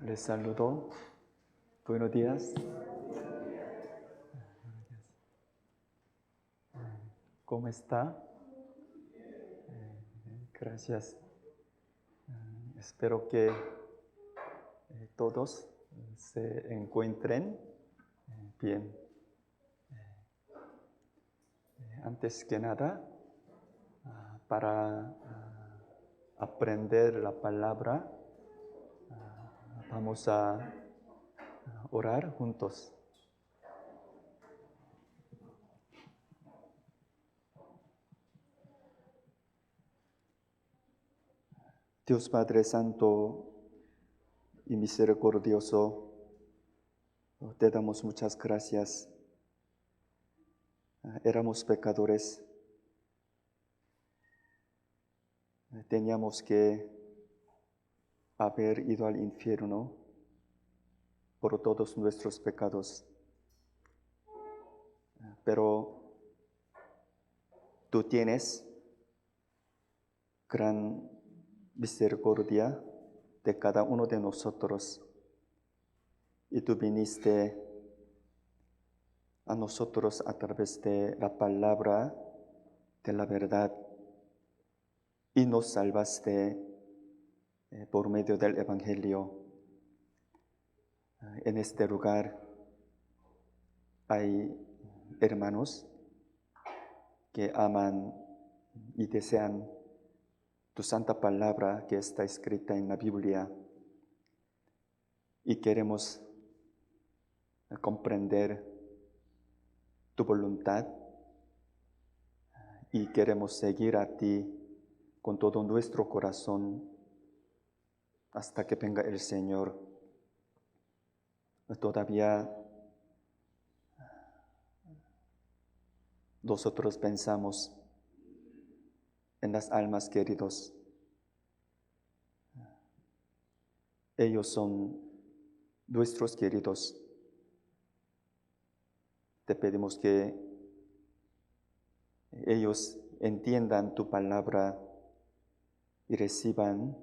Les saludo. Buenos días. ¿Cómo está? Gracias. Espero que todos se encuentren bien. Antes que nada, para aprender la palabra, vamos a orar juntos. Dios Padre Santo y misericordioso, te damos muchas gracias. Éramos pecadores. Teníamos que haber ido al infierno por todos nuestros pecados. Pero tú tienes gran misericordia de cada uno de nosotros. Y tú viniste a nosotros a través de la palabra de la verdad y nos salvaste por medio del Evangelio. En este lugar hay hermanos que aman y desean tu santa palabra que está escrita en la Biblia y queremos comprender tu voluntad y queremos seguir a ti con todo nuestro corazón hasta que venga el Señor. Todavía nosotros pensamos en las almas queridos. Ellos son nuestros queridos. Te pedimos que ellos entiendan tu palabra y reciban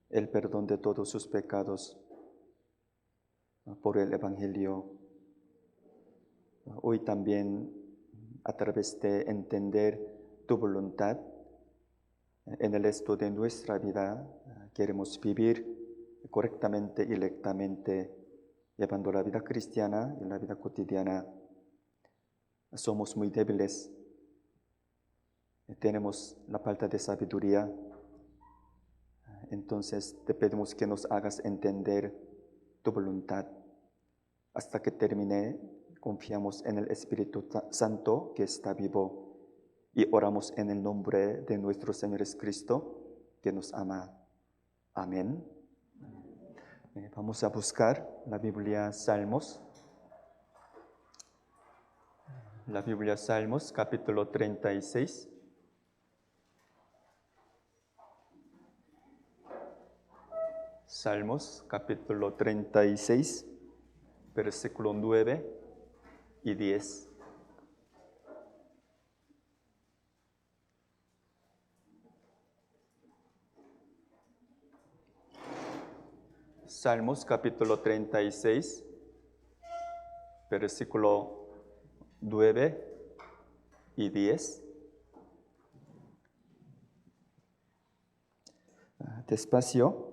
el perdón de todos sus pecados por el Evangelio. Hoy también, a través de entender tu voluntad, en el resto de nuestra vida queremos vivir correctamente y rectamente, llevando la vida cristiana y la vida cotidiana. Somos muy débiles, tenemos la falta de sabiduría. Entonces te pedimos que nos hagas entender tu voluntad. Hasta que termine, confiamos en el Espíritu Santo que está vivo y oramos en el nombre de nuestro Señor Jesucristo, que nos ama. Amén. Vamos a buscar la Biblia Salmos. La Biblia Salmos, capítulo 36. Salmos, capítulo 36, versículo 9 y 10. Salmos, capítulo 36, versículo 9 y 10. Despacio.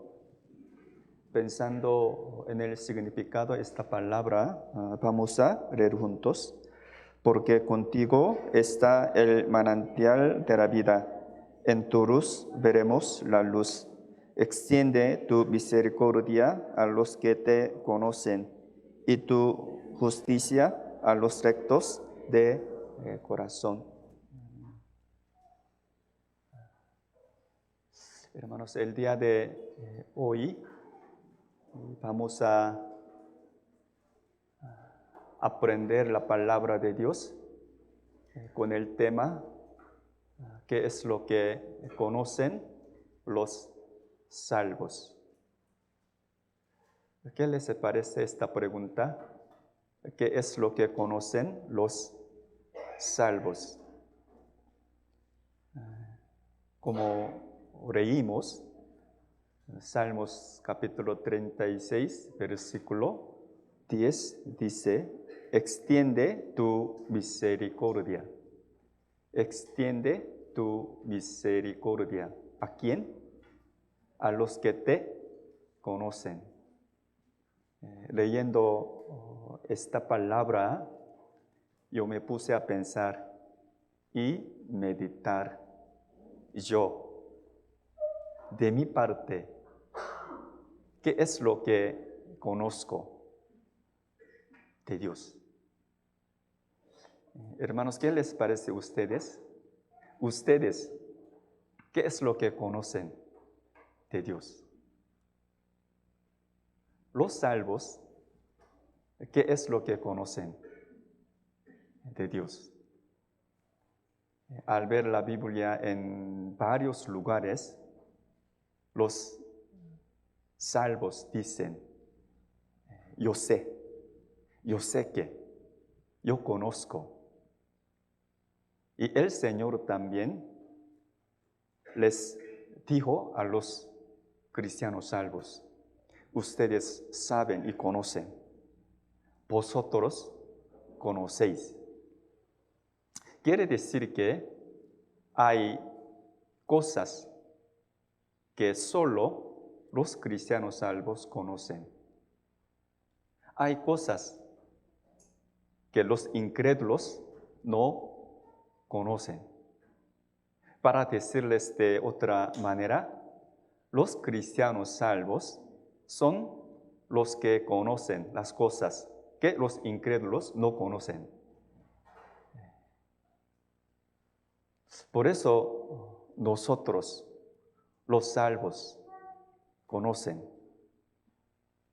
Pensando en el significado de esta palabra, vamos a leer juntos. Porque contigo está el manantial de la vida. En tu luz veremos la luz. Extiende tu misericordia a los que te conocen y tu justicia a los rectos de corazón. Hermanos, el día de hoy vamos a aprender la palabra de Dios con el tema ¿qué es lo que conocen los salvos? ¿Qué les parece esta pregunta? ¿Qué es lo que conocen los salvos? Como leímos, Salmos capítulo 36, versículo 10 dice, extiende tu misericordia. Extiende tu misericordia. ¿A quién? A los que te conocen. Leyendo esta palabra, yo me puse a pensar y meditar. Yo, de mi parte, ¿qué es lo que conozco de Dios? Hermanos, ¿qué les parece a ustedes? Ustedes, ¿qué es lo que conocen de Dios? Los salvos, ¿qué es lo que conocen de Dios? Al ver la Biblia en varios lugares, los salvos dicen, yo sé que, yo conozco. Y el Señor también les dijo a los cristianos salvos, ustedes saben y conocen, vosotros conocéis. Quiere decir que hay cosas que solo los cristianos salvos conocen. Hay cosas que los incrédulos no conocen. Para decirles de otra manera, los cristianos salvos son los que conocen las cosas que los incrédulos no conocen. Por eso nosotros, los salvos, conocen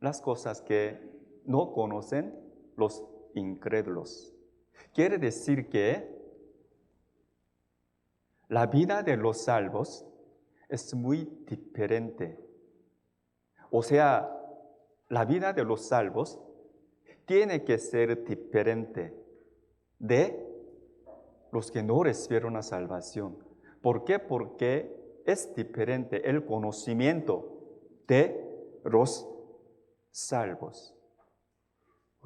las cosas que no conocen los incrédulos. Quiere decir que la vida de los salvos es muy diferente. O sea, la vida de los salvos tiene que ser diferente de los que no recibieron la salvación. ¿Por qué? Porque es diferente el conocimiento de los salvos.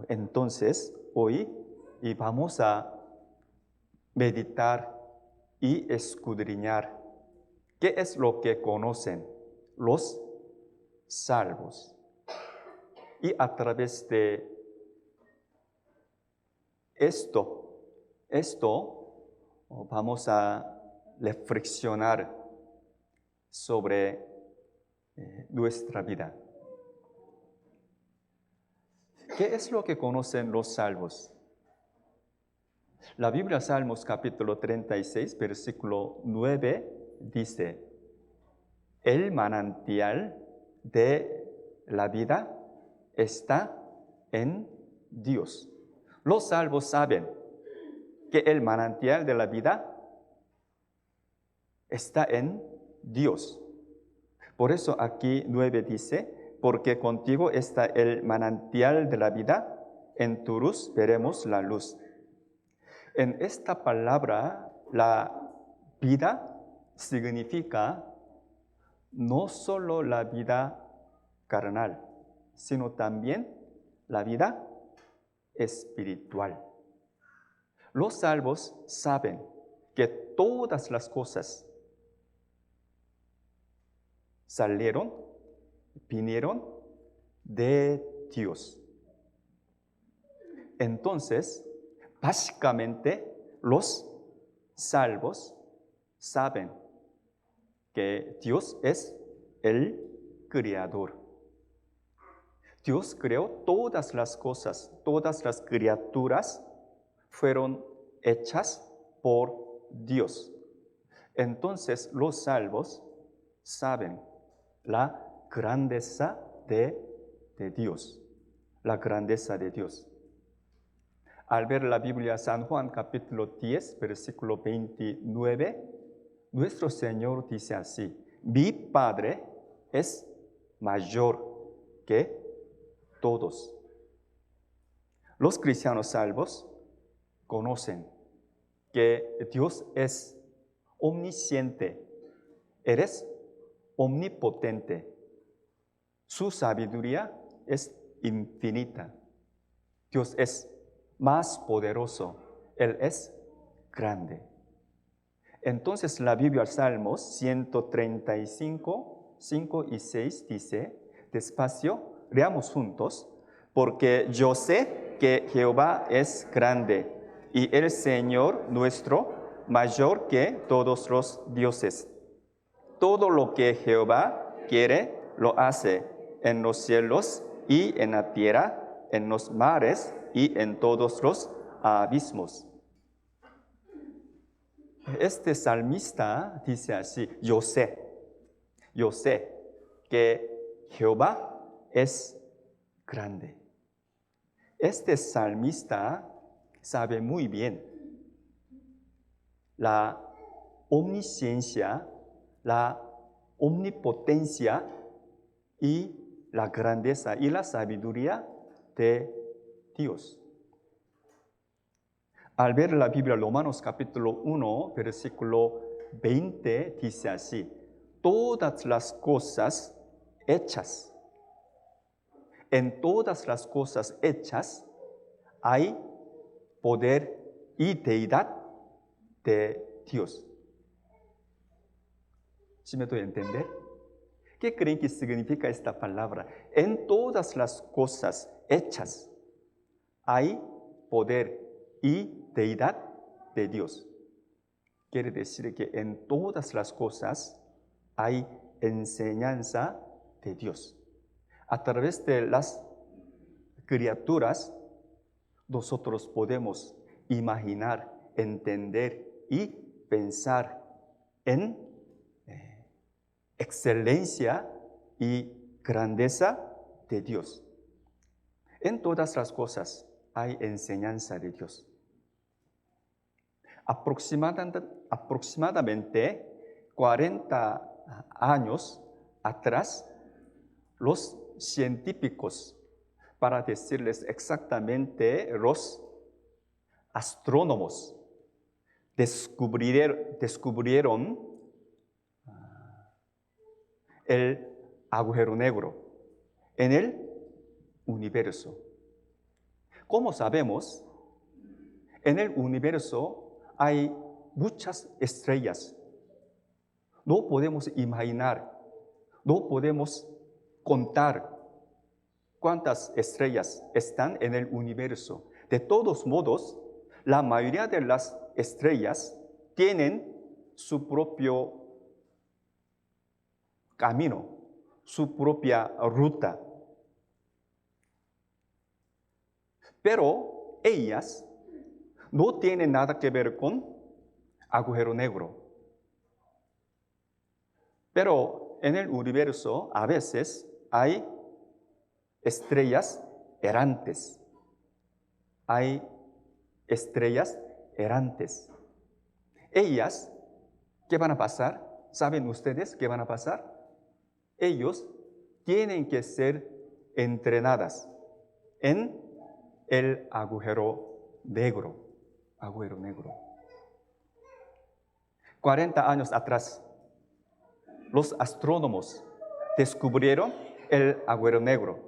Entonces, hoy vamos a meditar y escudriñar qué es lo que conocen los salvos. Y a través de esto vamos a reflexionar sobre nuestra vida. ¿Qué es lo que conocen los salvos? La Biblia, Salmos capítulo 36, versículo 9, dice, el manantial de la vida está en Dios. Los salvos saben que el manantial de la vida está en Dios. Por eso aquí 9 dice, porque contigo está el manantial de la vida, en tu luz veremos la luz. En esta palabra, la vida significa no solo la vida carnal, sino también la vida espiritual. Los salvos saben que todas las cosas vinieron de Dios. Entonces, básicamente, los salvos saben que Dios es el creador. Dios creó todas las cosas, todas las criaturas fueron hechas por Dios. Entonces, los salvos saben la grandeza de Dios, la grandeza de Dios. Al ver la Biblia, San Juan capítulo 10, versículo 29, nuestro Señor dice así, mi Padre es mayor que todos. Los cristianos salvos conocen que Dios es omnisciente, Él es omnipotente, Su sabiduría es infinita. Dios es más poderoso. Él es grande. Entonces la Biblia, Salmos 135, 5 y 6 dice, despacio, leamos juntos, porque yo sé que Jehová es grande y el Señor nuestro mayor que todos los dioses. Todo lo que Jehová quiere, lo hace en los cielos y en la tierra, en los mares y en todos los abismos. Este salmista dice así, yo sé que Jehová es grande. Este salmista sabe muy bien la omnisciencia, la omnipotencia y la grandeza y la sabiduría de Dios. Al ver la Biblia, Romanos capítulo 1, versículo 20, dice así, todas las cosas hechas, en todas las cosas hechas hay poder y deidad de Dios. ¿Sí me doy a entender? ¿Qué creen que significa esta palabra? En todas las cosas hechas hay poder y deidad de Dios. Quiere decir que en todas las cosas hay enseñanza de Dios. A través de las criaturas, nosotros podemos imaginar, entender y pensar en excelencia y grandeza de Dios. En todas las cosas hay enseñanza de Dios. Aproximadamente 40 años atrás, los científicos, para decirles exactamente, los astrónomos descubrieron el agujero negro en el universo. Como sabemos, en el universo hay muchas estrellas. No podemos imaginar, no podemos contar cuántas estrellas están en el universo. De todos modos, la mayoría de las estrellas tienen su propio camino, su propia ruta. Pero ellas no tienen nada que ver con agujero negro. Pero en el universo a veces hay estrellas errantes. Hay estrellas errantes. Ellas, ¿qué van a pasar? ¿Saben ustedes qué van a pasar? Ellos tienen que ser entrenadas en el agujero negro. 40 años atrás, los astrónomos descubrieron el agujero negro.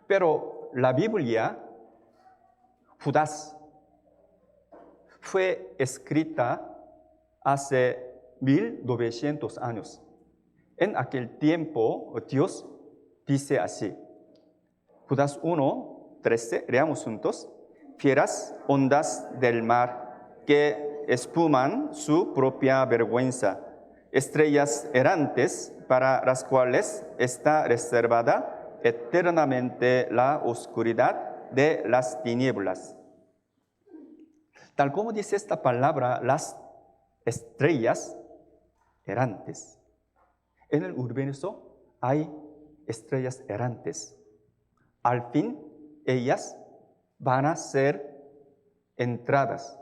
Pero la Biblia, Judas, fue escrita hace 1900 años. En aquel tiempo, Dios dice así. Judas 1:13, leamos juntos. Fieras ondas del mar que espuman su propia vergüenza, estrellas errantes para las cuales está reservada eternamente la oscuridad de las tinieblas. Tal como dice esta palabra, las estrellas errantes. En el universo hay estrellas errantes. Al fin, ellas van a ser entradas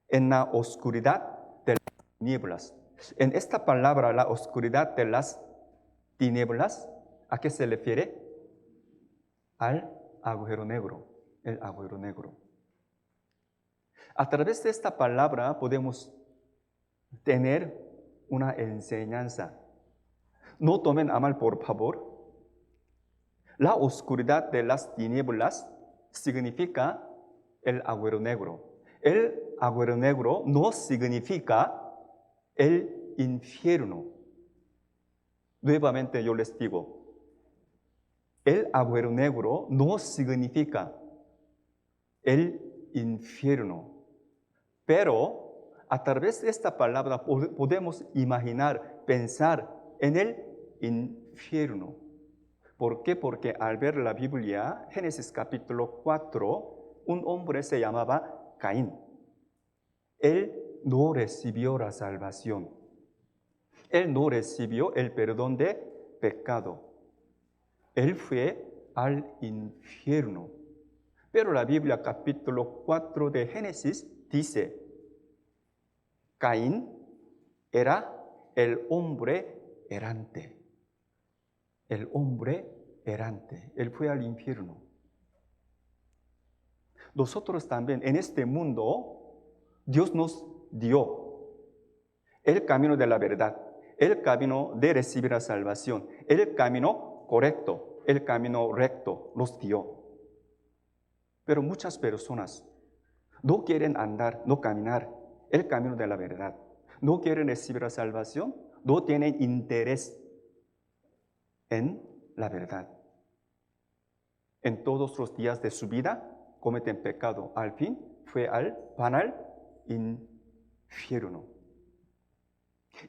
en la oscuridad de las tinieblas. En esta palabra, la oscuridad de las tinieblas, ¿a qué se refiere? Al agujero negro, el agujero negro. A través de esta palabra podemos tener una enseñanza. No tomen a mal, por favor. La oscuridad de las tinieblas significa el agujero negro. El agujero negro no significa el infierno. Nuevamente yo les digo, el agujero negro no significa el infierno. Pero a través de esta palabra podemos imaginar, pensar en el infierno. ¿Por qué? Porque al ver la Biblia, Génesis capítulo 4, un hombre se llamaba Caín. Él no recibió la salvación. Él no recibió el perdón de pecado. Él fue al infierno. Pero la Biblia capítulo 4 de Génesis dice, Caín era el hombre errante. El hombre errante. Él fue al infierno. Nosotros también en este mundo, Dios nos dio el camino de la verdad, el camino de recibir la salvación, el camino correcto, el camino recto nos dio. Pero muchas personas no quieren andar, no caminar el camino de la verdad. No quieren recibir la salvación, no tienen interés en la verdad. En todos los días de su vida cometen pecado. Al fin van al infierno.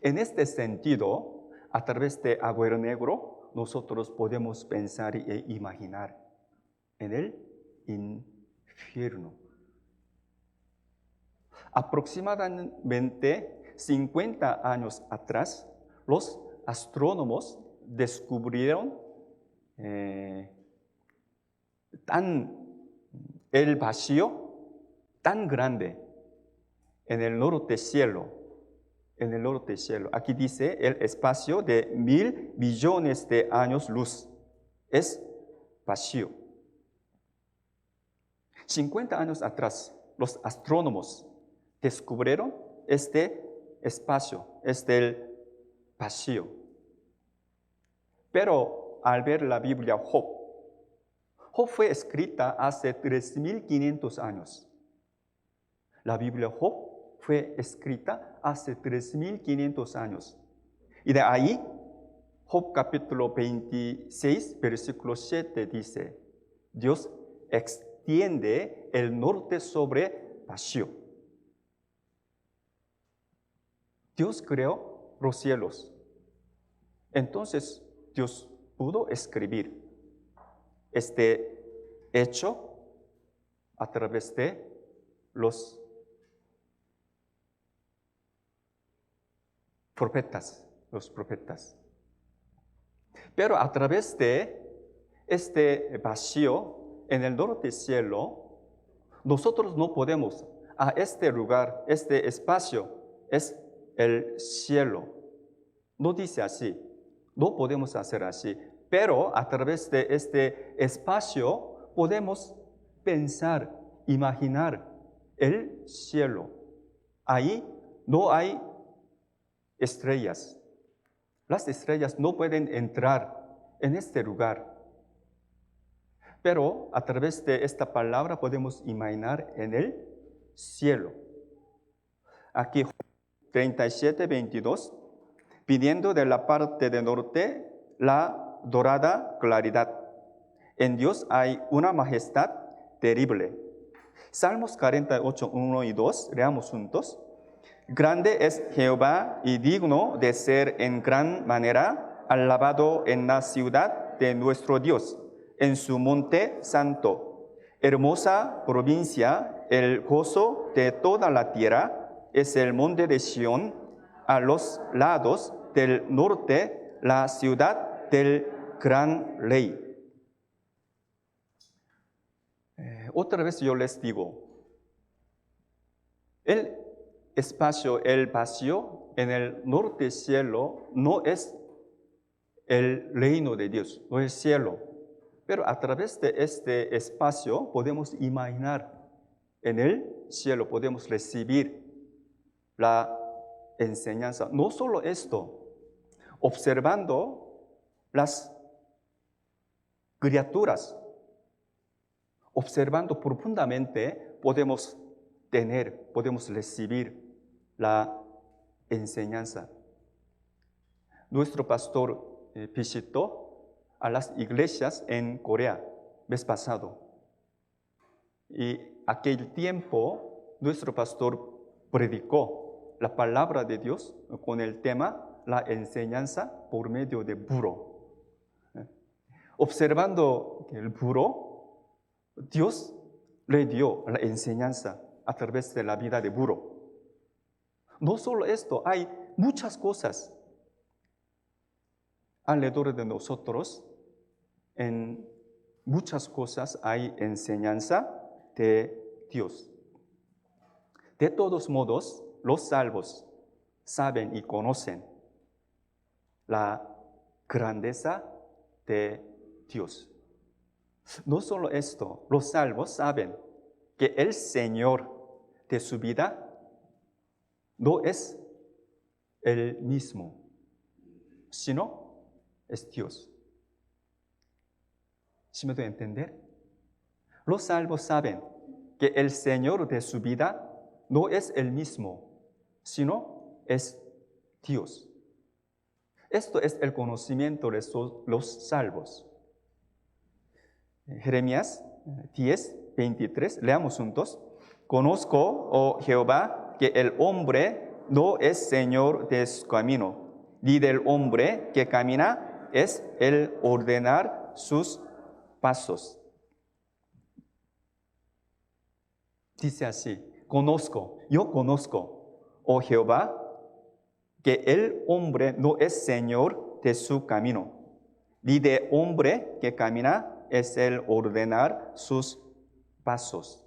En este sentido, a través de agujero negro, nosotros podemos pensar e imaginar en el infierno. Aproximadamente 50 años atrás, los astrónomos descubrieron el vacío tan grande en el norte cielo. En el norte cielo. Aquí dice el espacio de 1,000 billones de años luz. Es vacío. 50 años atrás, los astrónomos descubrieron este espacio, este vacío. Pero al ver la Biblia Job fue escrita hace 3,500 años. La Biblia Job fue escrita hace 3,500 años. Y de ahí, Job capítulo 26, versículo 7 dice, Dios extiende el norte sobre vacío. Dios creó los cielos. Entonces, Dios pudo escribir este hecho a través de los profetas. Pero a través de este vacío en el norte del cielo, nosotros no podemos a este lugar, este espacio es el cielo. No dice así, no podemos hacer así, pero a través de este espacio podemos pensar, imaginar el cielo. Ahí no hay estrellas. Las estrellas no pueden entrar en este lugar. Pero a través de esta palabra podemos imaginar en el cielo. Aquí 37:22, pidiendo de la parte del norte la dorada claridad. En Dios hay una majestad terrible. Salmos 48:1 y 2, leamos juntos. Grande es Jehová y digno de ser en gran manera alabado en la ciudad de nuestro Dios, en su monte santo. Hermosa provincia, el gozo de toda la tierra, es el monte de Sión, a los lados del norte, la ciudad del gran rey. Otra vez yo les digo, el espacio, el vacío en el norte cielo no es el reino de Dios, no es el cielo. Pero a través de este espacio podemos imaginar en el cielo, podemos recibir la enseñanza. No solo esto, observando las criaturas. Observando profundamente podemos recibir la enseñanza. Nuestro pastor visitó a las iglesias en Corea mes pasado. Y aquel tiempo nuestro pastor predicó la palabra de Dios con el tema la enseñanza por medio de burro. Observando el burro, Dios le dio la enseñanza a través de la vida de burro. No solo esto, hay muchas cosas alrededor de nosotros. En muchas cosas hay enseñanza de Dios. De todos modos, los salvos saben y conocen la grandeza de Dios. No solo esto, los salvos saben que el Señor de su vida no es el mismo, sino es Dios. ¿Sí me doy a entender? Los salvos saben que el Señor de su vida no es el mismo, sino es Dios. Esto es el conocimiento de los salvos. Jeremías 10:23, leamos juntos. Conozco, oh Jehová, que el hombre no es señor de su camino, ni del hombre que camina es el ordenar sus pasos. Dice así, yo conozco, oh Jehová, que el hombre no es señor de su camino, ni del hombre que camina es el ordenar sus pasos.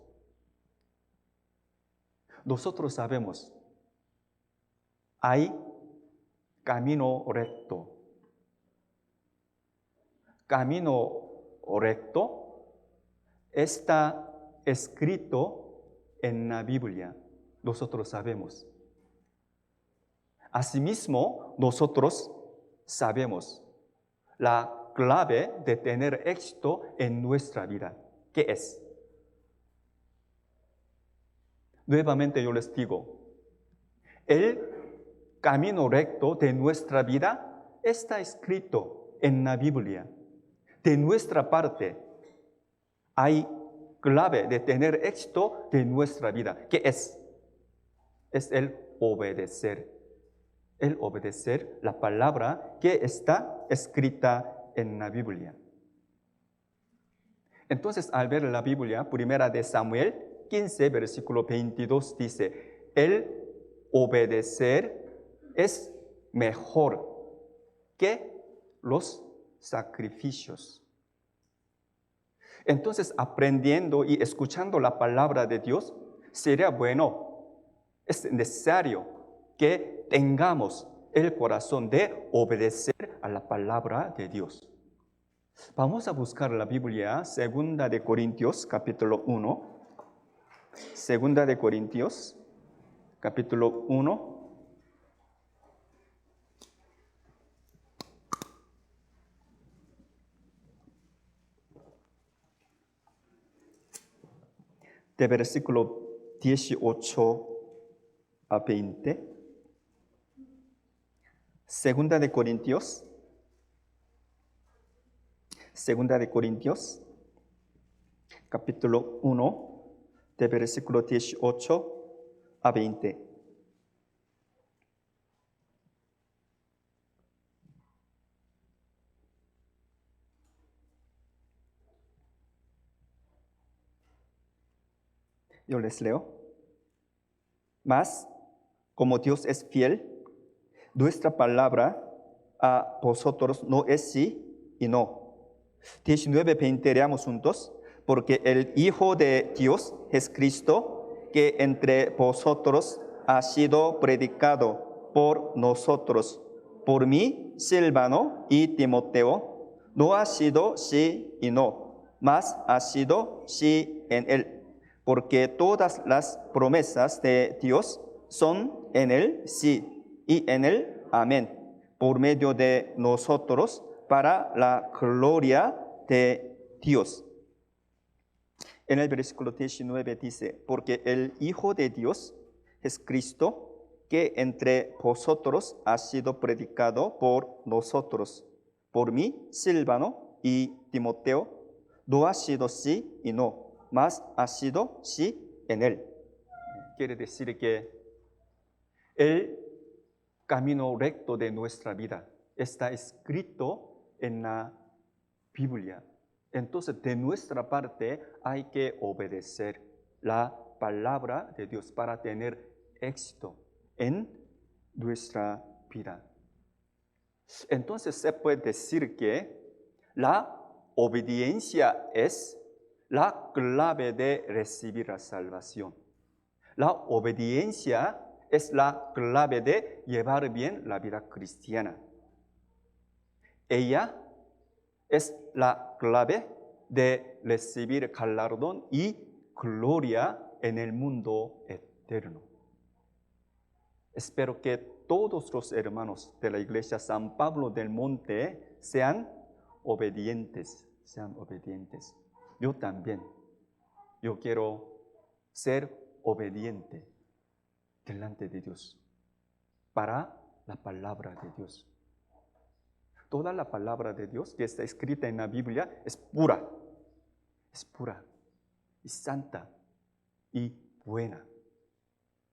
Nosotros sabemos, hay camino recto. Camino recto está escrito en la Biblia. Nosotros sabemos. Asimismo, nosotros sabemos la clave de tener éxito en nuestra vida. ¿Qué es? Nuevamente yo les digo, el camino recto de nuestra vida está escrito en la Biblia. De nuestra parte, hay clave de tener éxito de nuestra vida. ¿Qué es? Es el obedecer. El obedecer la palabra que está escrita en la Biblia. Entonces, al ver la Biblia, primera de Samuel 15, versículo 22, dice, el obedecer es mejor que los sacrificios. Entonces, aprendiendo y escuchando la palabra de Dios, sería bueno, es necesario que tengamos el corazón de obedecer a la palabra de Dios. Vamos a buscar la Biblia, 2 de Corintios, capítulo 1. 2 de Corintios, capítulo 1. De versículo 18 a 20. 2 de Corintios. 2 de Corintios, capítulo 1, de versículo 18 a 20. Yo les leo. Mas, como Dios es fiel, nuestra palabra a vosotros no es sí y no. 19:20 leamos juntos. Porque el Hijo de Dios, Jesucristo, que entre vosotros ha sido predicado por nosotros, por mí, Silvano y Timoteo, no ha sido sí y no, mas ha sido sí en él. Porque todas las promesas de Dios son en él sí y en él amén, por medio de nosotros para la gloria de Dios. En el versículo 19 dice, porque el Hijo de Dios es Cristo, que entre vosotros ha sido predicado por nosotros, por mí, Silvano y Timoteo, no ha sido sí y no, mas ha sido sí en él. Quiere decir que el camino recto de nuestra vida está escrito en la Biblia. Entonces, de nuestra parte hay que obedecer la palabra de Dios para tener éxito en nuestra vida. Entonces, se puede decir que la obediencia es la clave de recibir la salvación. La obediencia es la clave de llevar bien la vida cristiana. Ella es la clave de recibir galardón y gloria en el mundo eterno. Espero que todos los hermanos de la iglesia San Pablo del Monte sean obedientes. Yo también. Yo quiero ser obediente delante de Dios para la palabra de Dios. Toda la palabra de Dios que está escrita en la Biblia es pura y santa y buena.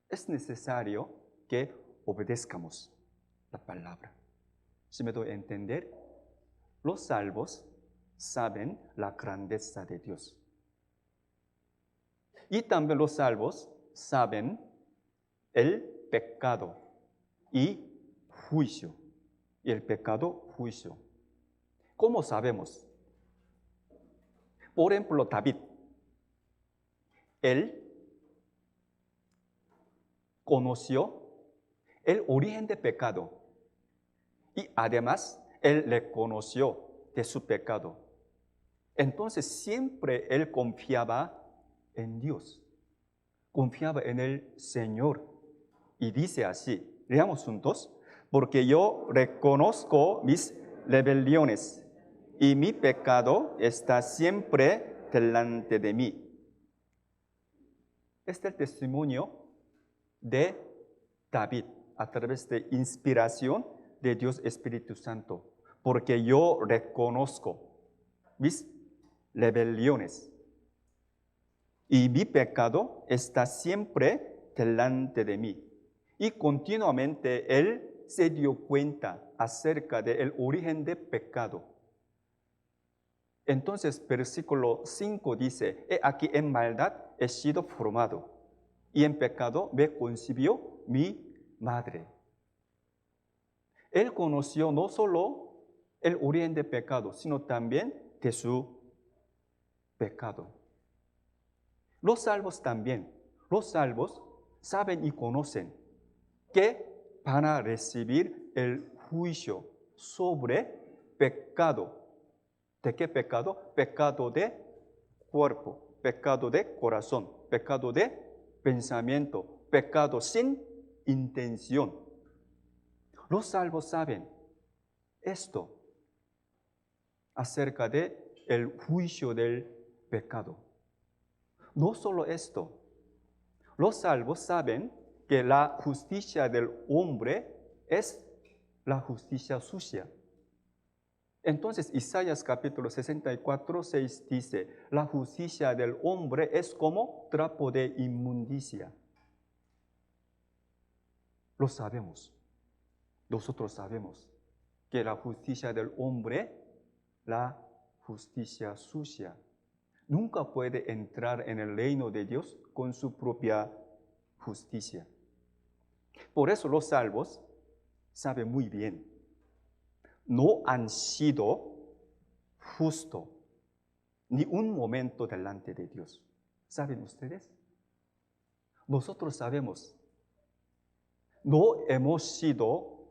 Es necesario que obedezcamos la palabra. Si me doy a entender, los salvos saben la grandeza de Dios. Y también los salvos saben el pecado y juicio. Y el pecado, juicio. ¿Cómo sabemos? Por ejemplo, David. Él conoció el origen del pecado. Y además, él reconoció de su pecado. Entonces, siempre él confiaba en Dios. Confiaba en el Señor. Y dice así, leamos juntos. Porque yo reconozco mis rebeliones y mi pecado está siempre delante de mí. Este es el testimonio de David a través de inspiración de Dios Espíritu Santo. Porque yo reconozco mis rebeliones y mi pecado está siempre delante de mí. Y continuamente él se dio cuenta acerca del origen del pecado. Entonces, versículo 5 dice, he aquí en maldad he sido formado, y en pecado me concibió mi madre. Él conoció no solo el origen del pecado, sino también de su pecado. Los salvos también, los salvos saben y conocen que van a recibir el juicio sobre pecado. ¿De qué pecado? Pecado de cuerpo, pecado de corazón, pecado de pensamiento, pecado sin intención. Los salvos saben esto acerca de el juicio del pecado. No solo esto, los salvos saben que la justicia del hombre es la justicia sucia. Entonces, Isaías capítulo 64, 6 dice, la justicia del hombre es como trapo de inmundicia. Lo sabemos. Nosotros sabemos que la justicia del hombre, la justicia sucia, nunca puede entrar en el reino de Dios con su propia justicia. Por eso los salvos saben muy bien, no han sido justos ni un momento delante de Dios. ¿Saben ustedes? Nosotros sabemos, no hemos sido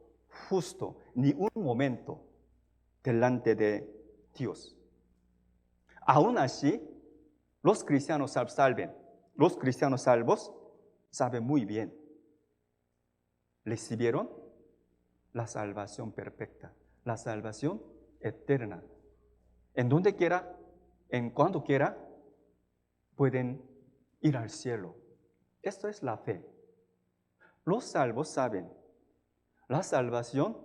justos ni un momento delante de Dios. Aún así, los cristianos salvos saben muy bien. Recibieron la salvación perfecta, la salvación eterna. en donde quiera, en cuando quiera, pueden ir al cielo. Esto es la fe. Los salvos saben, la salvación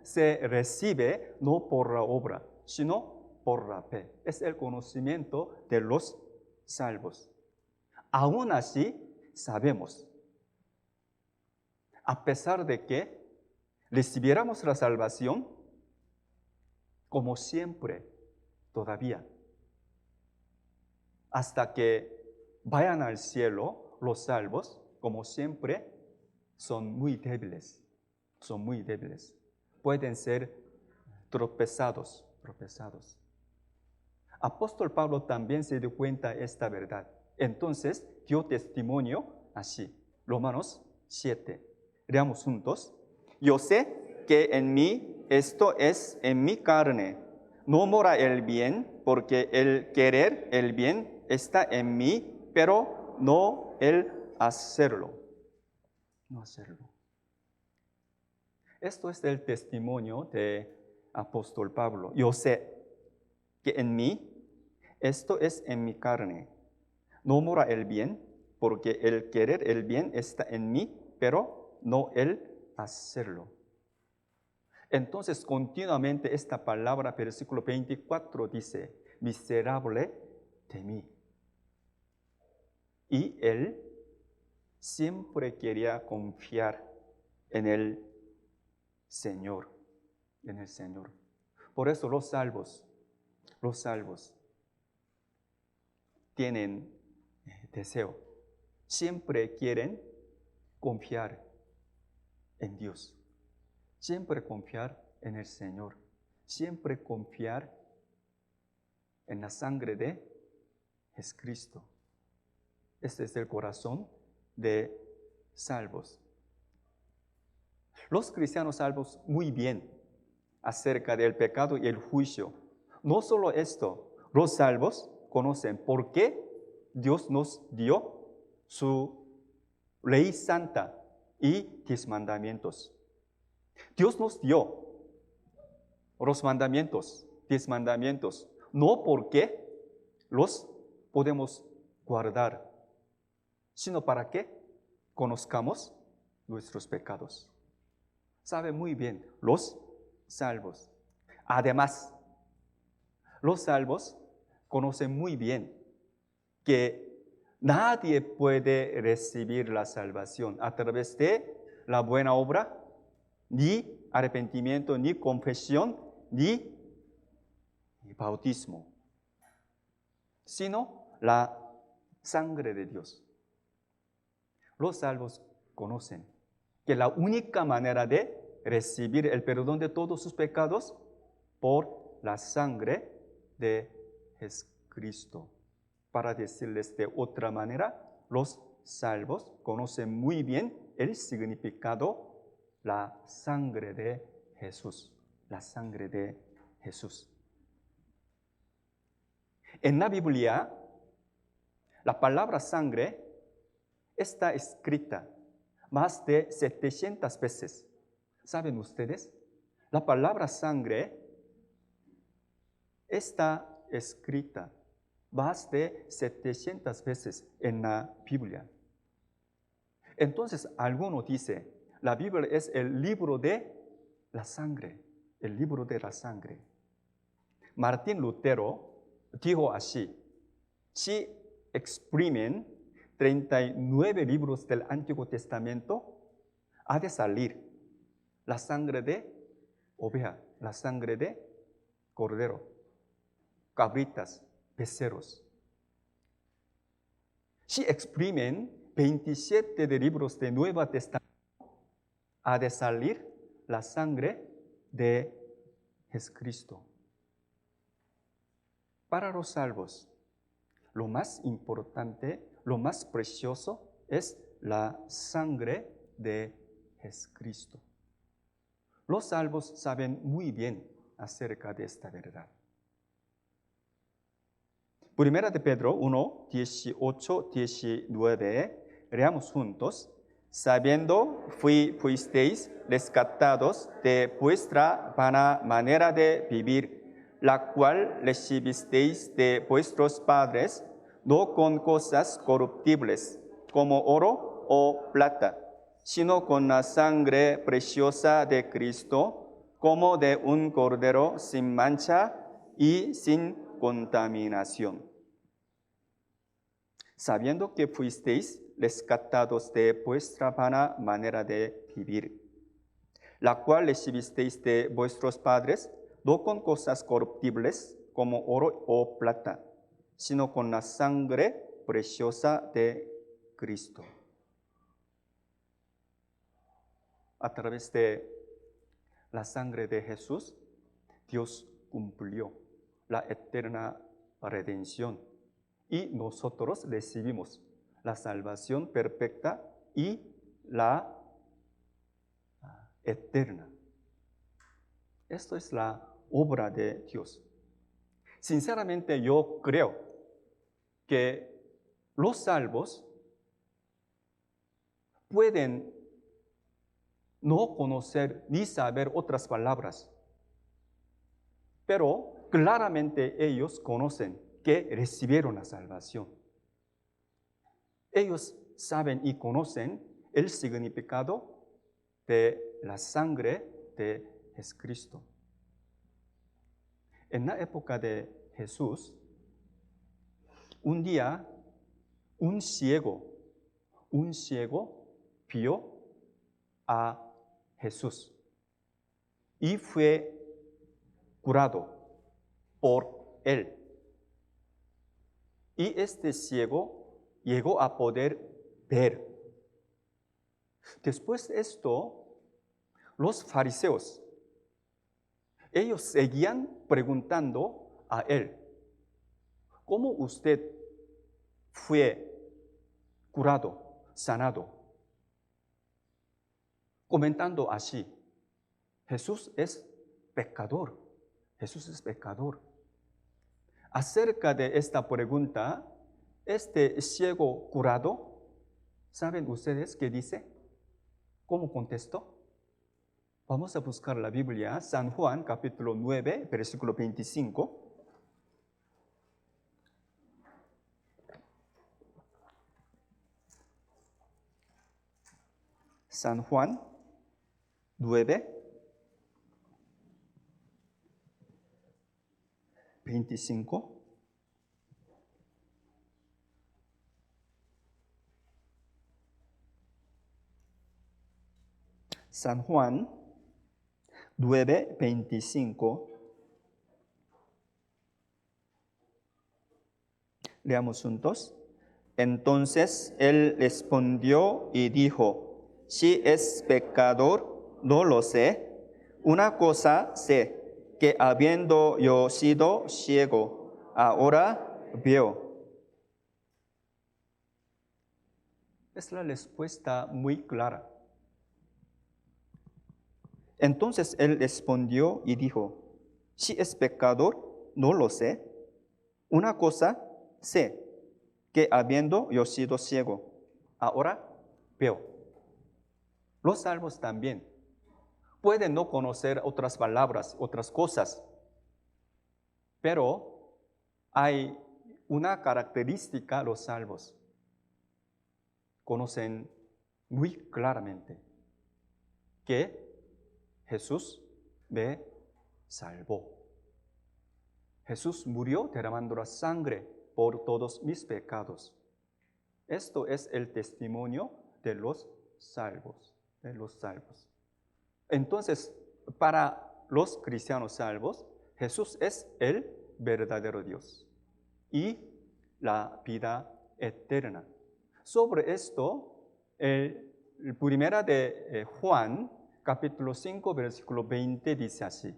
se recibe no por la obra, sino por la fe. Es el conocimiento de los salvos. Aún así, sabemos, a pesar de que recibiéramos la salvación, como siempre, todavía, hasta que vayan al cielo, los salvos, como siempre, son muy débiles. Pueden ser tropezados. Apóstol Pablo también se dio cuenta de esta verdad. Entonces dio testimonio así. Romanos 7. Leamos juntos. Yo sé que en mí, esto es en mi carne, no mora el bien, porque el querer el bien está en mí, pero no el hacerlo. No hacerlo. Esto es el testimonio de apóstol Pablo. Yo sé que en mí, esto es en mi carne, no mora el bien, porque el querer el bien está en mí, pero no el hacerlo. Entonces, continuamente esta palabra, versículo 24 dice, miserable de mí. Y él siempre quería confiar en el Señor, Por eso los salvos tienen deseo, siempre quieren confiar en Dios, siempre confiar en el Señor, siempre confiar en la sangre de Jesucristo. Este es el corazón de salvos. Los cristianos salvos muy bien acerca del pecado y el juicio. No solo esto, los salvos conocen por qué Dios nos dio su ley santa y 10 mandamientos. Dios nos dio los mandamientos, 10 mandamientos, no porque los podemos guardar, sino para que conozcamos nuestros pecados. Sabe muy bien los salvos. Además, los salvos conocen muy bien que nadie puede recibir la salvación a través de la buena obra, ni arrepentimiento, ni confesión, ni bautismo, sino la sangre de Dios. Los salvos conocen que la única manera de recibir el perdón de todos sus pecados por la sangre de Jesucristo. Para decirles de otra manera, los salvos conocen muy bien el significado, la sangre de Jesús, la sangre de Jesús. En la Biblia, la palabra sangre está escrita más de 700 veces. ¿Saben ustedes? La palabra sangre está escrita más de 700 veces en la Biblia. Entonces, alguno dice, la Biblia es el libro de la sangre, el libro de la sangre. Martín Lutero dijo así, si exprimen 39 libros del Antiguo Testamento, ha de salir la sangre de oveja, la sangre de cordero, cabritas, becerros. Si exprimen 27 de libros del Nuevo Testamento, ha de salir la sangre de Jesucristo. Para los salvos, lo más importante, lo más precioso es la sangre de Jesucristo. Los salvos saben muy bien acerca de esta verdad. Primera de Pedro 1, 18, 19, leamos juntos. sabiendo fuisteis rescatados de vuestra vana manera de vivir, la cual recibisteis de vuestros padres, no con cosas corruptibles, como oro o plata, sino con la sangre preciosa de Cristo, como de un cordero sin mancha y sin contaminación. Sabiendo que fuisteis rescatados de vuestra vana manera de vivir, la cual recibisteis de vuestros padres, no con cosas corruptibles como oro o plata, sino con la sangre preciosa de Cristo. A través de la sangre de Jesús, Dios cumplió la eterna redención y nosotros recibimos la salvación perfecta y la eterna. Esto es la obra de Dios. Sinceramente, yo creo que los salvos pueden no conocer ni saber otras palabras, pero claramente ellos conocen que recibieron la salvación. Ellos saben y conocen el significado de la sangre de Jesucristo. En la época de Jesús, un día un ciego vio a Jesús y fue curado por él. Y este ciego llegó a poder ver. Después de esto, los fariseos, ellos seguían preguntando a él, ¿cómo usted fue curado, sanado? Comentando así, Jesús es pecador. Jesús es pecador. Acerca de esta pregunta, este ciego curado, ¿saben ustedes qué dice? ¿Cómo contestó? Vamos a buscar la Biblia, San Juan, capítulo 9, versículo 25. San Juan 9, 25. San Juan 9, 25. Leamos juntos. Entonces él respondió y dijo, si es pecador, no lo sé. Una cosa sé, que habiendo yo sido ciego, ahora veo. Es la respuesta muy clara. Entonces él respondió y dijo, si es pecador, no lo sé. Una cosa sé, que habiendo yo sido ciego, ahora veo. Los salvos también pueden no conocer otras palabras, otras cosas, pero hay una característica, los salvos conocen muy claramente que Jesús me salvó. Jesús murió derramando la sangre por todos mis pecados. Esto es el testimonio de los salvos, Entonces, para los cristianos salvos, Jesús es el verdadero Dios y la vida eterna. Sobre esto, el primera de Juan, capítulo 5, versículo 20, dice así.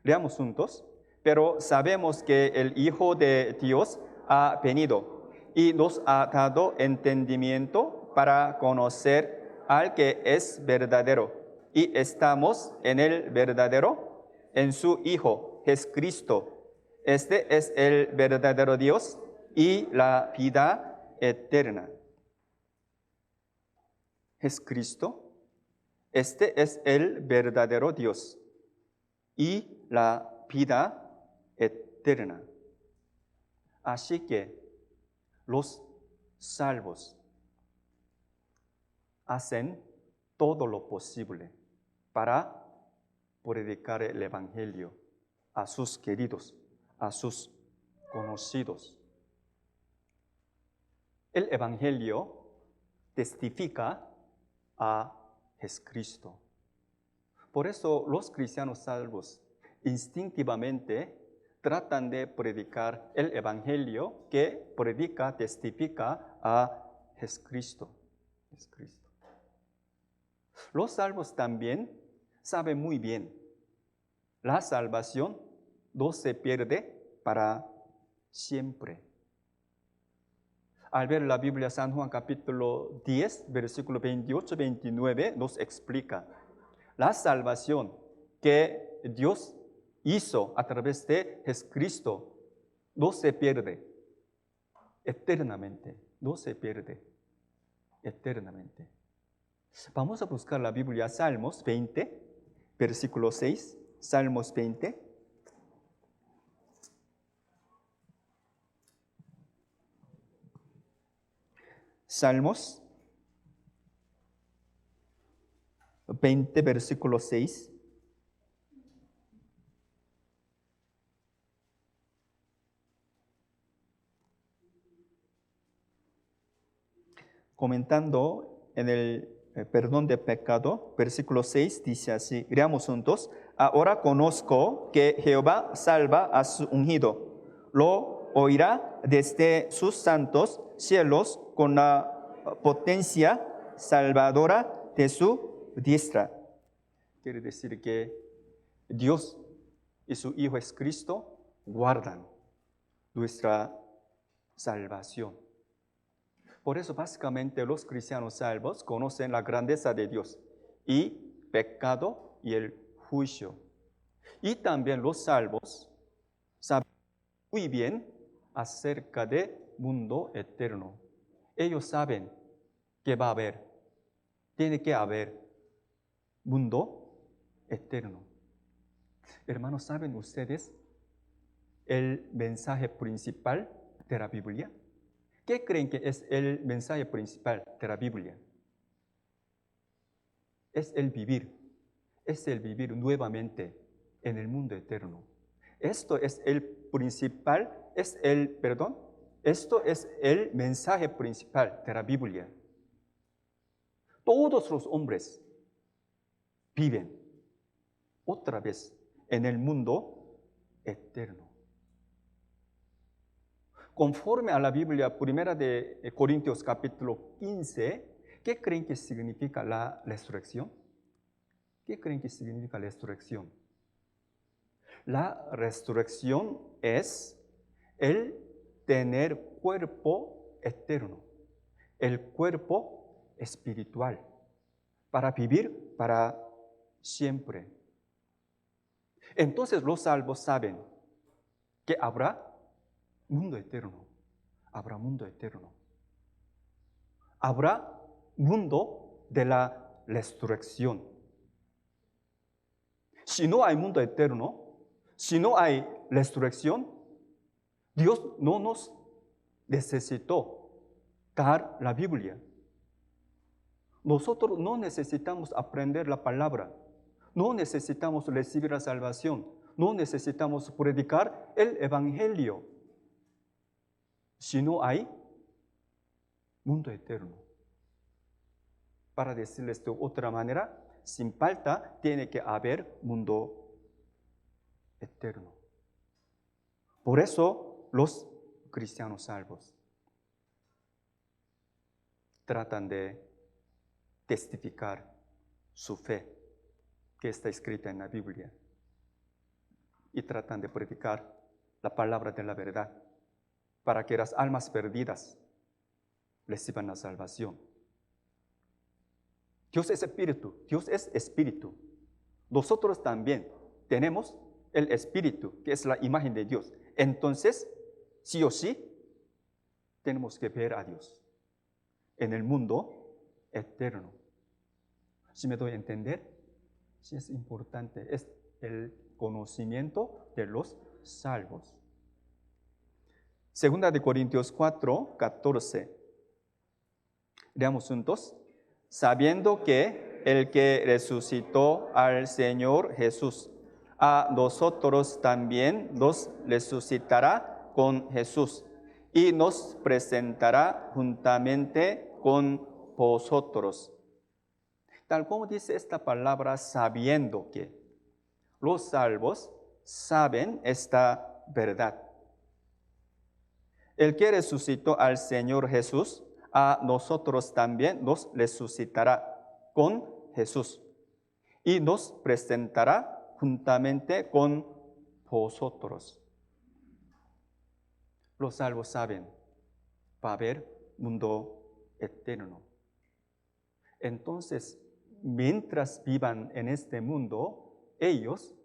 Leamos juntos. Pero sabemos que el Hijo de Dios ha venido y nos ha dado entendimiento para conocer al que es verdadero. Y estamos en el verdadero, en su Hijo, Jesucristo. Este es el verdadero Dios y la vida eterna. es Cristo. Este es el verdadero Dios y la vida eterna. Así que los salvos hacen todo lo posible para predicar el Evangelio a sus queridos, a sus conocidos. El Evangelio testifica a Jesucristo. Por eso los cristianos salvos instintivamente tratan de predicar el Evangelio que predica, testifica a Jesucristo. Los salvos también saben muy bien, la salvación no se pierde para siempre. Al ver la Biblia, San Juan capítulo 10, versículo 28-29, nos explica la salvación que Dios hizo a través de Jesucristo no se pierde eternamente, no se pierde eternamente. Vamos a buscar la Biblia, Salmos 20, versículo 6, Salmos 20. Salmos 20, versículo 6. Comentando en el perdón de pecado, versículo 6 dice así, leamos juntos. Ahora conozco que Jehová salva a su ungido. Lo oirá desde sus santos cielos con la potencia salvadora de su diestra. Quiere decir que Dios y su Hijo Jesucristo guardan nuestra salvación. Por eso básicamente los cristianos salvos conocen la grandeza de Dios y pecado y el juicio. Y también los salvos saben muy bien acerca del mundo eterno. Ellos saben que va a haber, tiene que haber mundo eterno. Hermanos, ¿saben ustedes el mensaje principal de la Biblia? ¿Qué creen que es el mensaje principal de la Biblia? Es el vivir nuevamente en el mundo eterno. Esto es el mensaje principal de la Biblia. Todos los hombres viven otra vez en el mundo eterno. Conforme a la Biblia, primera de Corintios capítulo 15, ¿qué creen que significa la resurrección? ¿Qué creen que significa la resurrección? La resurrección es el tener cuerpo eterno, el cuerpo espiritual, para vivir para siempre. Entonces los salvos saben que habrá mundo eterno. Habrá mundo eterno. Habrá mundo de la resurrección. Si no hay mundo eterno, si no hay resurrección, Dios no nos necesitó dar la Biblia. Nosotros no necesitamos aprender la palabra. No necesitamos recibir la salvación. No necesitamos predicar el Evangelio. Si no hay mundo eterno. Para decirles de otra manera, sin falta tiene que haber mundo eterno. Por eso los cristianos salvos tratan de testificar su fe que está escrita en la Biblia y tratan de predicar la palabra de la verdad para que las almas perdidas reciban la salvación. Dios es espíritu, Dios es espíritu. Nosotros también tenemos el espíritu, que es la imagen de Dios. Entonces, sí o sí, tenemos que ver a Dios en el mundo eterno. ¿Sí me doy a entender? Sí, es importante. Es el conocimiento de los salvos. Segunda de Corintios 4, 14. Leamos juntos. Sabiendo que el que resucitó al Señor Jesús, a nosotros también nos resucitará con Jesús y nos presentará juntamente con vosotros. Tal como dice esta palabra, sabiendo que los salvos saben esta verdad. El que resucitó al Señor Jesús, a nosotros también nos resucitará con Jesús y nos presentará juntamente con vosotros. Los salvos saben, va a haber mundo eterno. Entonces, mientras vivan en este mundo, ellos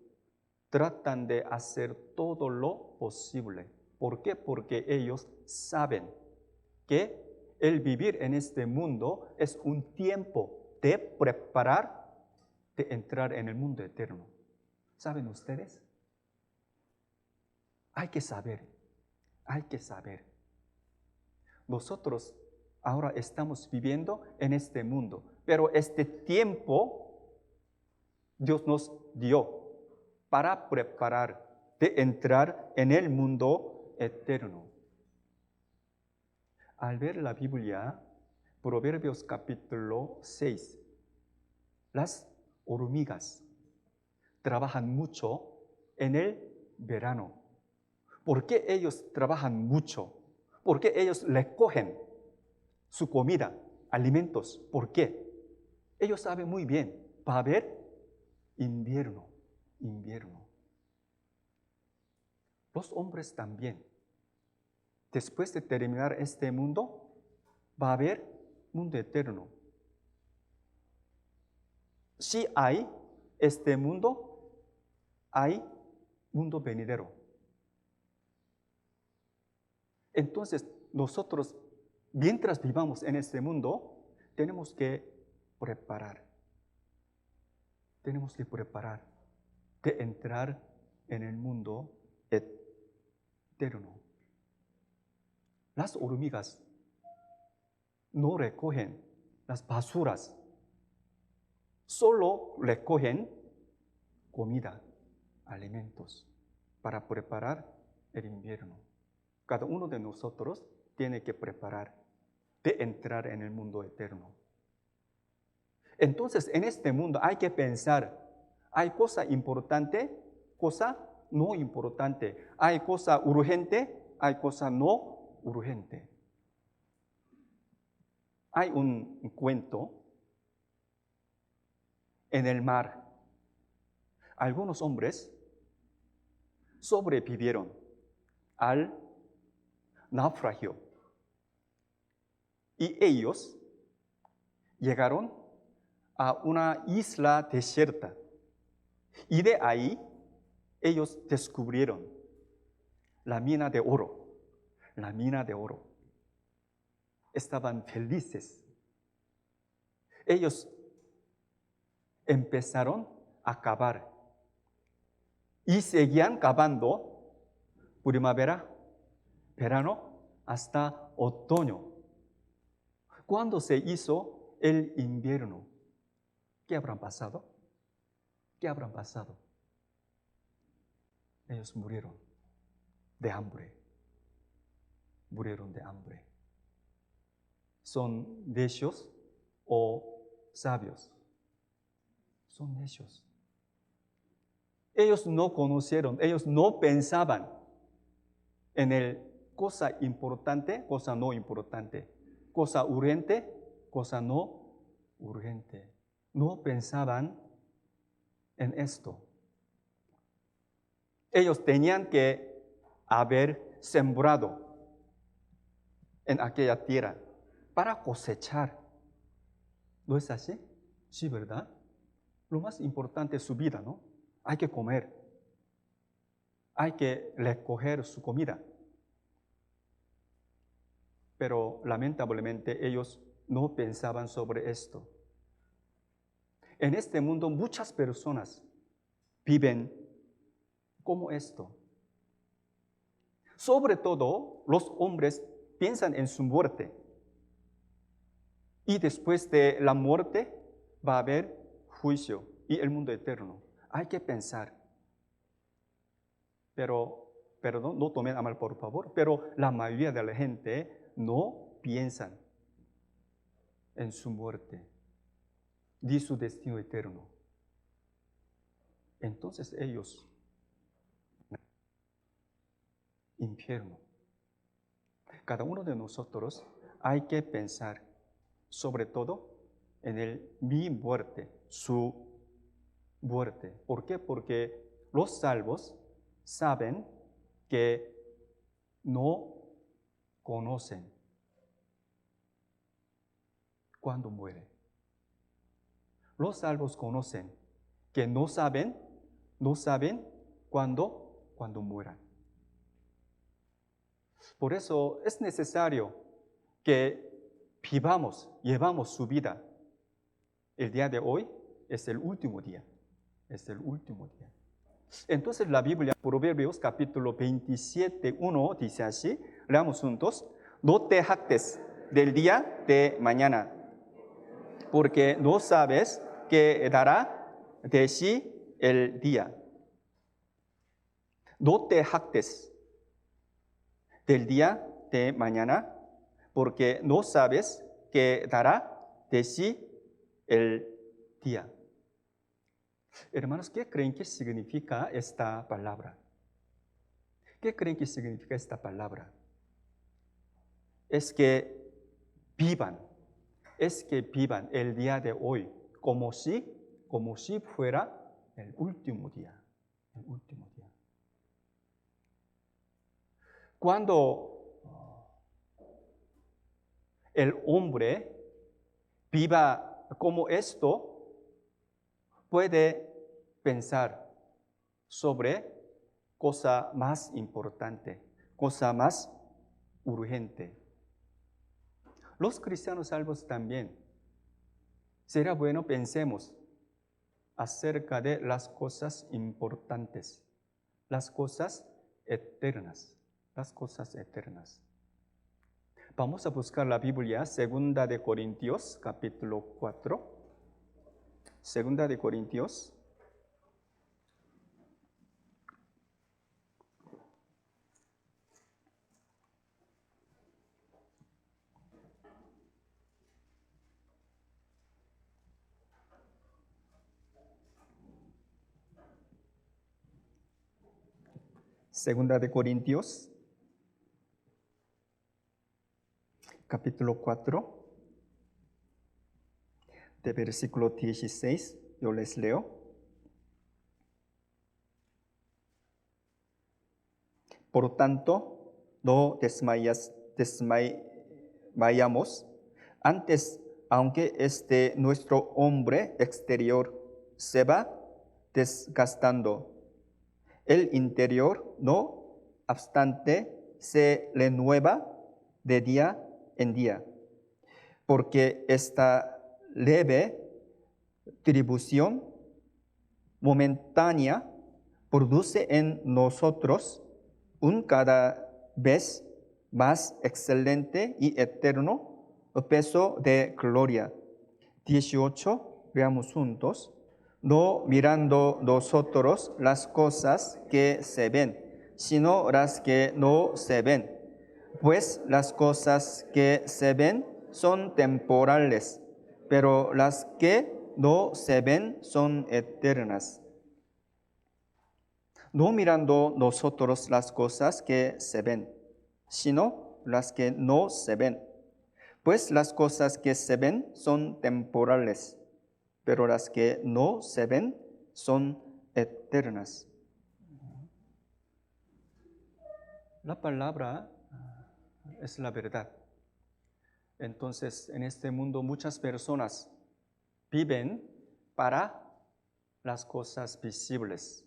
tratan de hacer todo lo posible. ¿Por qué? Porque ellos saben que el vivir en este mundo es un tiempo de preparar, de entrar en el mundo eterno. ¿Saben ustedes? Hay que saber, hay que saber. Nosotros ahora estamos viviendo en este mundo, pero este tiempo Dios nos dio para preparar, de entrar en el mundo eterno. Al ver la Biblia, Proverbios capítulo 6, las hormigas trabajan mucho en el verano. ¿Por qué ellos trabajan mucho? Porque ellos recogen su comida, alimentos. ¿Por qué? Ellos saben muy bien, va a haber invierno. Los hombres también. Después de terminar este mundo, va a haber mundo eterno. Si hay este mundo, hay mundo venidero. Entonces, nosotros, mientras vivamos en este mundo, tenemos que preparar. Tenemos que preparar de entrar en el mundo eterno. Las hormigas no recogen las basuras, solo recogen comida, alimentos, para preparar el invierno. Cada uno de nosotros tiene que preparar de entrar en el mundo eterno. Entonces, en este mundo hay que pensar, hay cosa importante, cosa no importante, hay cosa urgente, hay cosa no urgente. Hay un cuento en el mar. Algunos hombres sobrevivieron al naufragio y ellos llegaron a una isla desierta y de ahí ellos descubrieron la mina de oro, la mina de oro. Estaban felices. Ellos empezaron a cavar y seguían cavando primavera, verano, hasta otoño. Cuando se hizo el invierno, ¿qué habrán pasado? ¿Qué habrán pasado? Ellos murieron de hambre. Murieron de hambre. ¿Son necios o sabios? Son necios. Ellos no conocieron, ellos no pensaban en el cosa importante, cosa no importante, cosa urgente, cosa no urgente. No pensaban en esto. Ellos tenían que haber sembrado en aquella tierra para cosechar. ¿No es así? Sí, ¿verdad? Lo más importante es su vida, ¿no? Hay que comer. Hay que recoger su comida. Pero lamentablemente ellos no pensaban sobre esto. En este mundo muchas personas viven como esto. Sobre todo, los hombres piensan en su muerte. Y después de la muerte va a haber juicio y el mundo eterno. Hay que pensar. Pero no tomen a mal, por favor, pero la mayoría de la gente no piensan en su muerte ni su destino eterno. Entonces ellos, infierno. Cada uno de nosotros hay que pensar sobre todo en mi muerte, su muerte. ¿Por qué? Porque los salvos saben que no conocen cuándo muere. Los salvos conocen que no saben cuándo mueran. Por eso es necesario que llevamos su vida. El día de hoy es el último día. Es el último día. Entonces la Biblia, Proverbios capítulo 27:1 dice así, leamos juntos: no te jactes del día de mañana, porque no sabes qué dará de sí el día. No te jactes del día de mañana, porque no sabes qué dará de sí el día. Hermanos, ¿qué creen que significa esta palabra? ¿Qué creen que significa esta palabra? Es que vivan el día de hoy como si fuera el último día. El último día. Cuando el hombre viva como esto, puede pensar sobre cosa más importante, cosa más urgente. Los cristianos salvos también. Será bueno pensemos acerca de las cosas importantes, las cosas eternas, las cosas eternas. Vamos a buscar la Biblia, 2 de Corintios, capítulo 4. 2 de Corintios. Segunda de Corintios, capítulo 4, de versículo 16, yo les leo. Por tanto, no desmayamos. Antes, aunque nuestro hombre exterior se va desgastando, el interior, no obstante, se renueva de día en día, porque esta leve tribulación momentánea produce en nosotros un cada vez más excelente y eterno peso de gloria. 18, veamos juntos. No mirando nosotros las cosas que se ven, sino las que no se ven. Pues las cosas que se ven son temporales, pero las que no se ven son eternas. No mirando nosotros las cosas que se ven, sino las que no se ven. Pues las cosas que se ven son temporales, pero las que no se ven son eternas. La palabra es la verdad. Entonces, en este mundo muchas personas viven para las cosas visibles,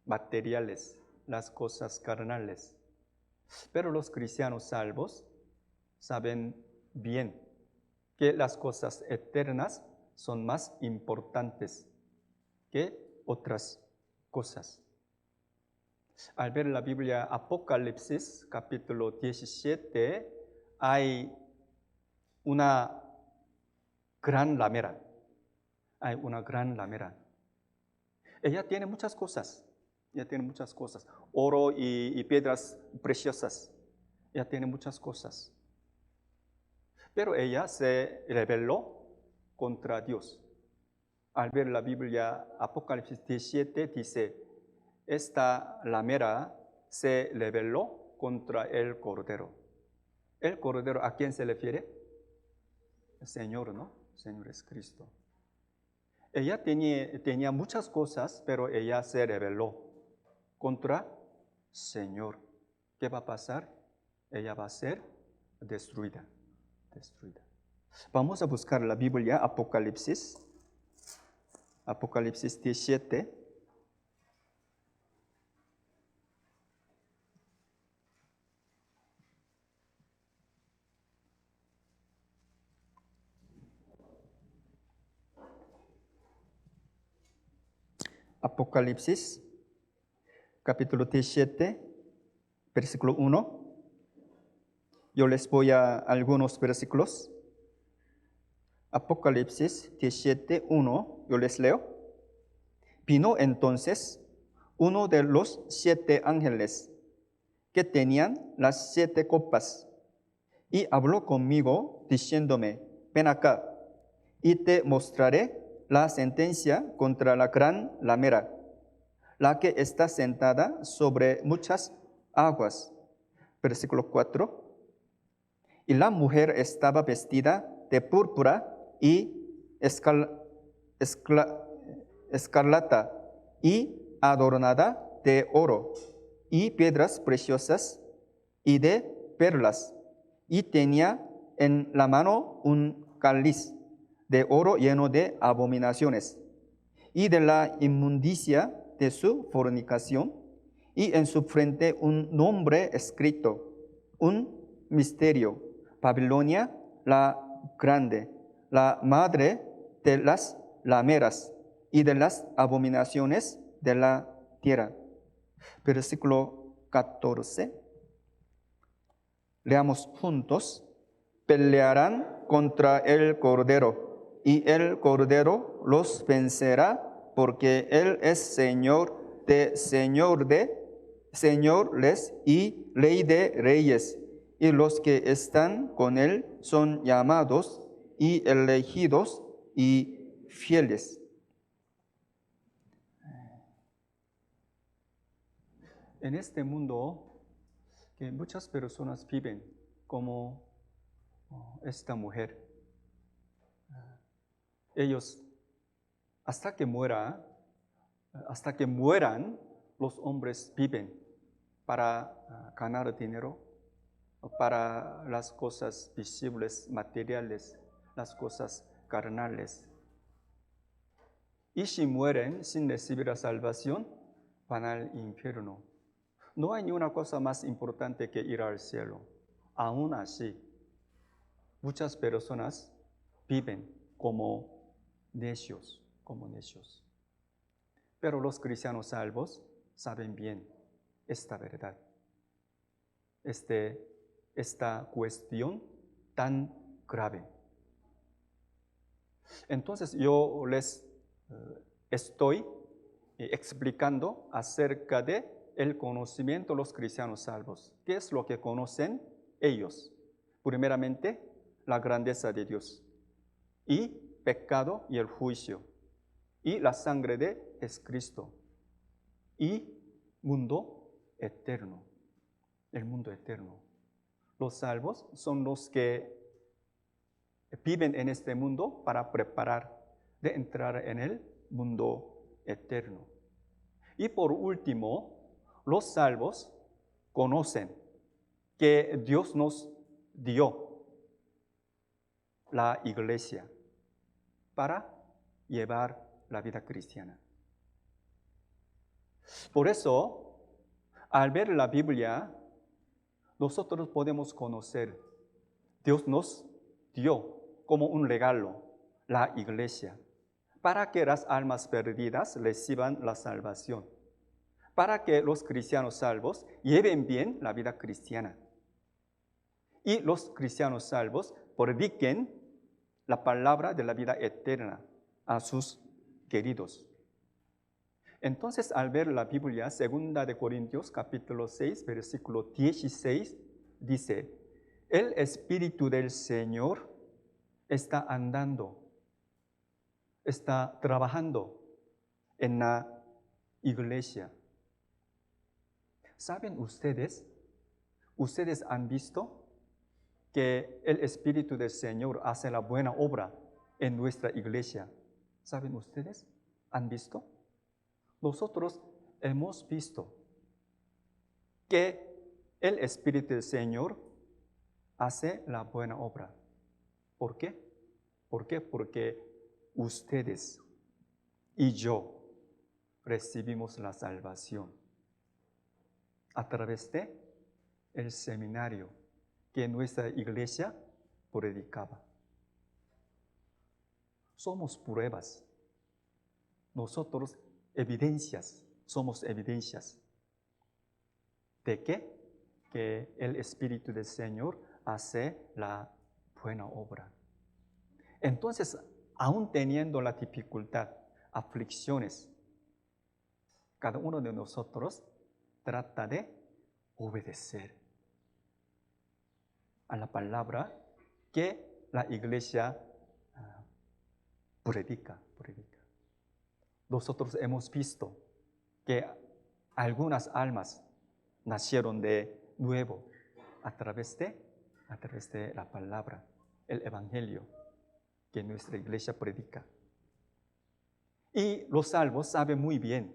materiales, las cosas carnales. Pero los cristianos salvos saben bien que las cosas eternas son más importantes que otras cosas. Al ver la Biblia Apocalipsis capítulo 17 hay una gran ramera. Hay una gran ramera. Ella tiene muchas cosas. Ella tiene muchas cosas. Oro y piedras preciosas. Ella tiene muchas cosas. Pero ella se rebeló contra Dios. Al ver la Biblia Apocalipsis 17 dice, esta ramera se rebeló contra el Cordero. ¿El Cordero a quién se refiere? El Señor, ¿no? El Señor es Cristo. Ella tenía muchas cosas, pero ella se rebeló contra el Señor. ¿Qué va a pasar? Ella va a ser destruida. Vamos a buscar la Biblia, Apocalipsis 17. Apocalipsis, capítulo 17, versículo 1. Yo les voy a algunos versículos. Apocalipsis 17, 1, yo les leo. Vino entonces uno de los 7 ángeles que tenían las 7 copas y habló conmigo diciéndome, ven acá y te mostraré la sentencia contra la gran ramera, la que está sentada sobre muchas aguas. Versículo 4. Y la mujer estaba vestida de púrpura y escarlata y adornada de oro y piedras preciosas y de perlas, y tenía en la mano un cáliz de oro lleno de abominaciones y de la inmundicia de su fornicación, y en su frente un nombre escrito, un misterio: Babilonia la grande, la madre de las rameras y de las abominaciones de la tierra. Versículo 14. Leamos juntos. Pelearán contra el Cordero, y el Cordero los vencerá, porque Él es Señor de señores y Rey de reyes, y los que están con Él son llamados y elegidos y fieles. En este mundo que muchas personas viven como esta mujer, ellos hasta que mueran, los hombres viven para ganar dinero, para las cosas visibles, materiales, las cosas carnales. Y si mueren sin recibir la salvación, van al infierno. No hay ninguna cosa más importante que ir al cielo. Aún así, muchas personas viven como necios. Pero los cristianos salvos saben bien esta verdad, esta cuestión tan grave. Entonces yo les estoy explicando acerca de el conocimiento de los cristianos salvos. ¿Qué es lo que conocen ellos? Primeramente, la grandeza de Dios y pecado y el juicio y la sangre de Jesucristo y mundo eterno, el mundo eterno. Los salvos son los que viven en este mundo para preparar de entrar en el mundo eterno. Y por último, los salvos conocen que Dios nos dio la iglesia para llevar la vida cristiana. Por eso, al ver la Biblia, nosotros podemos conocer, Dios nos dio como un regalo la iglesia, para que las almas perdidas reciban la salvación, para que los cristianos salvos lleven bien la vida cristiana y los cristianos salvos prediquen la palabra de la vida eterna a sus queridos. Entonces, al ver la Biblia, 2 Corintios capítulo 6, versículo 16, dice, el Espíritu del Señor está andando, está trabajando en la iglesia. ¿Saben ustedes? ¿Ustedes han visto que el Espíritu del Señor hace la buena obra en nuestra iglesia? ¿Saben ustedes? ¿Han visto? Nosotros hemos visto que el Espíritu del Señor hace la buena obra. ¿Por qué? ¿Por qué? Porque ustedes y yo recibimos la salvación a través de el seminario que nuestra iglesia predicaba. Somos pruebas. Nosotros somos evidencias de que el Espíritu del Señor hace la buena obra. Entonces, aún teniendo la dificultad, aflicciones, cada uno de nosotros trata de obedecer a la palabra que la iglesia predica. Nosotros hemos visto que algunas almas nacieron de nuevo a través de la palabra, el evangelio que nuestra iglesia predica. Y los salvos saben muy bien,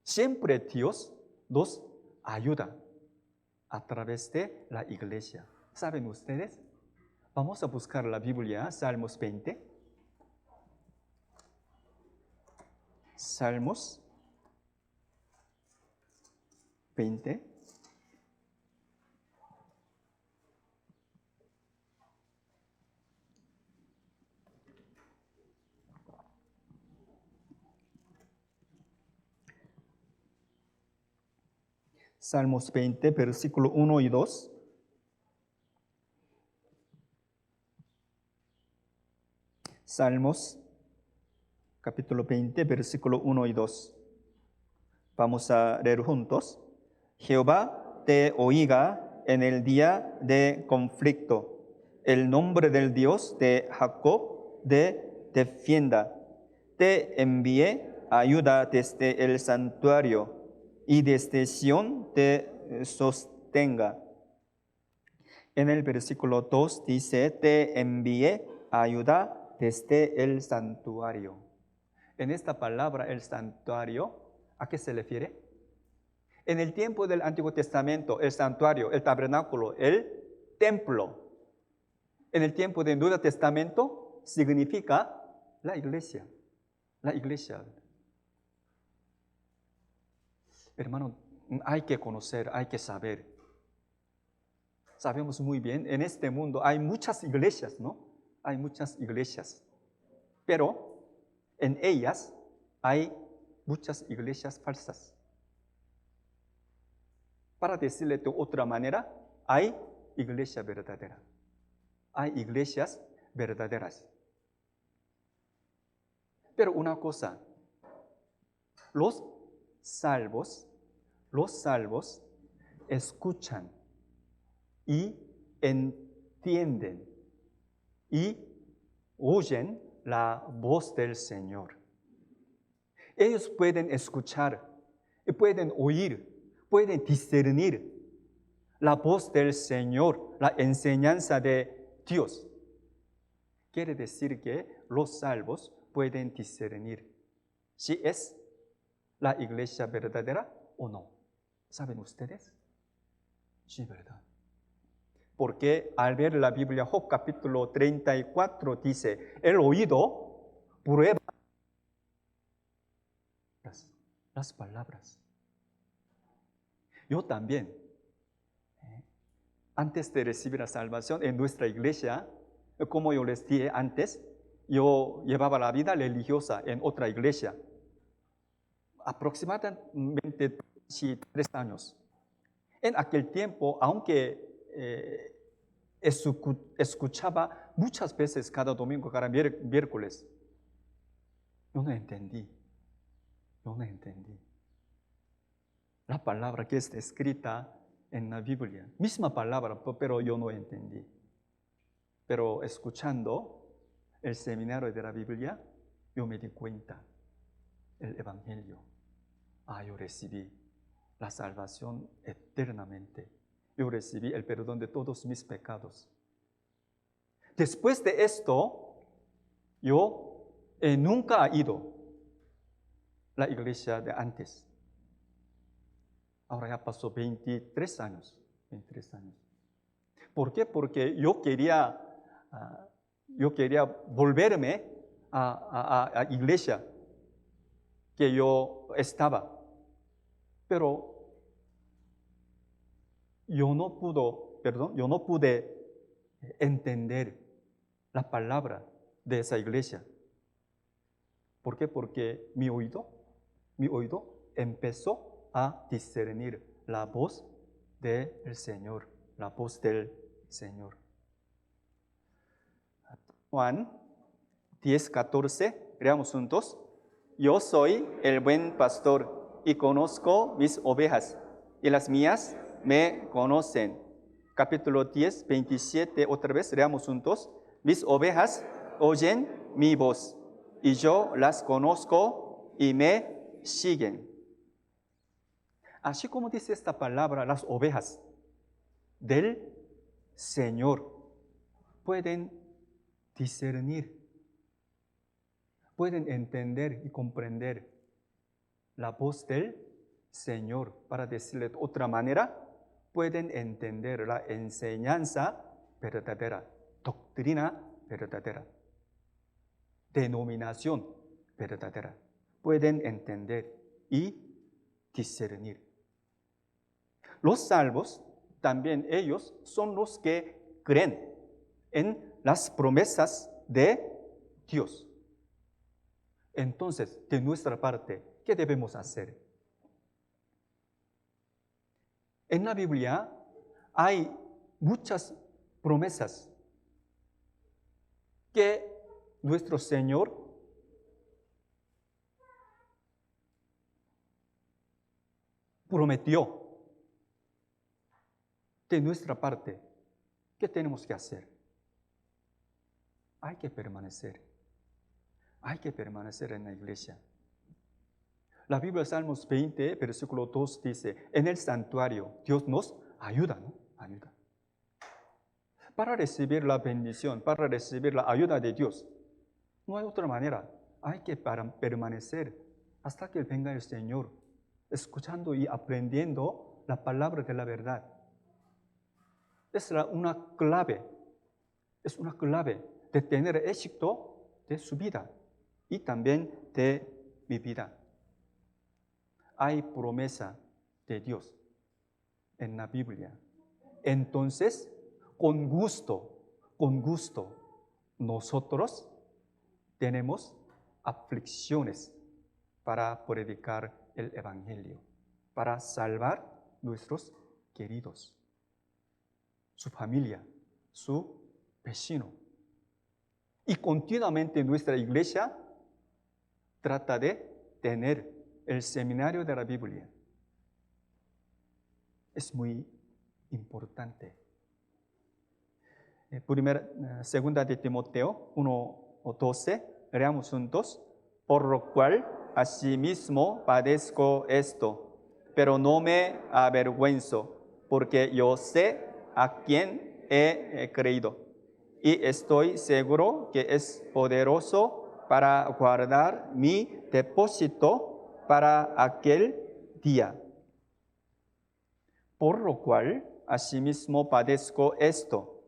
siempre Dios nos ayuda a través de la iglesia. ¿Saben ustedes? Vamos a buscar la Biblia, Salmos 20. Salmos 20. Salmos 20, versículo 1 y 2. Salmos capítulo 20, versículo 1 y 2. Vamos a leer juntos. Jehová te oiga en el día de conflicto. El nombre del Dios de Jacob te defienda. Te envíe ayuda desde el santuario y desde Sión te sostenga. En el versículo 2 dice, te envíe ayuda desde el santuario. En esta palabra, el santuario, ¿a qué se refiere? En el tiempo del Antiguo Testamento, el santuario, el tabernáculo, el templo. En el tiempo del Nuevo Testamento significa la iglesia. La iglesia. Hermano, hay que conocer, hay que saber. Sabemos muy bien, en este mundo hay muchas iglesias, ¿no? Hay muchas iglesias. Pero en ellas hay muchas iglesias falsas. Para decirle de otra manera, hay iglesia verdadera. Hay iglesias verdaderas. Pero una cosa, los salvos escuchan y entienden y oyen la voz del Señor. Ellos pueden escuchar, pueden oír, pueden discernir la voz del Señor, la enseñanza de Dios. Quiere decir que los salvos pueden discernir si es la iglesia verdadera o no. ¿Saben ustedes? Sí, ¿verdad? Porque al ver la Biblia, Job capítulo 34 dice, el oído prueba las palabras. Yo también, antes de recibir la salvación en nuestra iglesia, como yo les dije antes, yo llevaba la vida religiosa en otra iglesia, aproximadamente 3 años. En aquel tiempo, aunque escuchaba muchas veces cada domingo, cada miércoles, yo no entendí. La palabra que está escrita en la Biblia, misma palabra, pero yo no entendí. Pero escuchando el seminario de la Biblia, yo me di cuenta el Evangelio. Yo recibí la salvación eternamente. Yo recibí el perdón de todos mis pecados. Después de esto, yo nunca he ido a la iglesia de antes. Ahora ya pasó 23 años. ¿Por qué? Porque yo quería volverme a la iglesia que yo estaba. Pero yo no pude entender la palabra de esa iglesia. ¿Por qué? Porque mi oído empezó a discernir la voz del Señor, la voz del Señor. Juan 10:14, leamos juntos. Yo soy el buen pastor y conozco mis ovejas, y las mías me conocen. Capítulo 10, 27, otra vez, leamos juntos. Mis ovejas oyen mi voz, y yo las conozco y me siguen. Así como dice esta palabra, las ovejas del Señor pueden discernir, pueden entender y comprender la voz del Señor. Para decirle de otra manera, pueden entender la enseñanza verdadera, doctrina verdadera, denominación verdadera. Pueden entender y discernir. Los salvos, también ellos son los que creen en las promesas de Dios. Entonces, de nuestra parte, ¿qué debemos hacer? En la Biblia hay muchas promesas que nuestro Señor prometió. De nuestra parte, ¿qué tenemos que hacer? Hay que permanecer en la iglesia. La Biblia, Salmos 20, versículo 2 dice, en el santuario Dios nos ayuda, ¿no? Ayuda. Para recibir la bendición, para recibir la ayuda de Dios, no hay otra manera. Hay que permanecer hasta que venga el Señor, escuchando y aprendiendo la palabra de la verdad. Es una clave de tener éxito de su vida y también de mi vida. Hay promesa de Dios en la Biblia. Entonces, con gusto, nosotros tenemos aflicciones para predicar el Evangelio, para salvar nuestros queridos, su familia, su vecino. Y continuamente nuestra iglesia trata de tener el seminario de la Biblia. Es muy importante. Segunda de Timoteo 1:12, leamos juntos. Por lo cual, asimismo padezco esto, pero no me avergüenzo, porque yo sé a quién he creído, y estoy seguro que es poderoso para guardar mi depósito para aquel día. Por lo cual, asimismo padezco esto,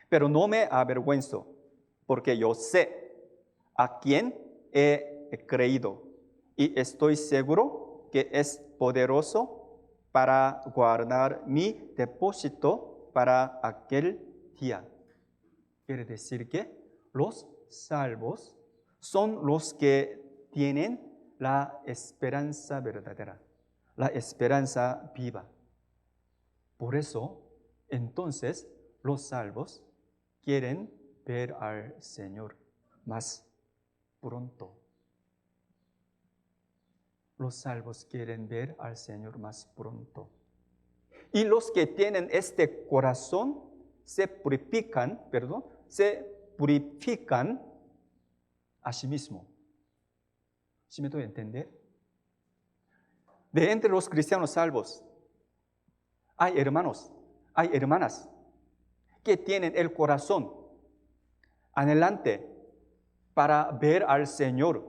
pero no me avergüenzo, porque yo sé a quién he creído, y estoy seguro que es poderoso para guardar mi depósito para aquel día. Quiere decir que los salvos son los que tienen la esperanza verdadera, la esperanza viva. Por eso, entonces, los salvos quieren ver al Señor más pronto. Los salvos quieren ver al Señor más pronto. Y los que tienen este corazón se purifican a sí mismos. ¿Sí me doy a entender? De entre los cristianos salvos, hay hermanos, hay hermanas que tienen el corazón anhelante para ver al Señor.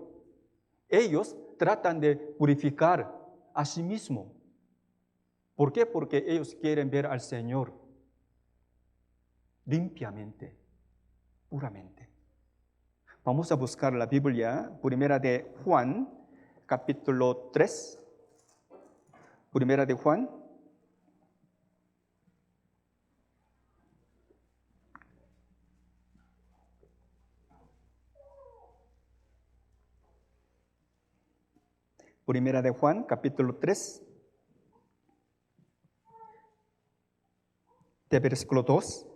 Ellos tratan de purificar a sí mismos. ¿Por qué? Porque ellos quieren ver al Señor limpiamente, puramente. Vamos a buscar la Biblia, Primera de Juan, capítulo 3. Primera de Juan. Primera de Juan, capítulo 3, de versículo 2.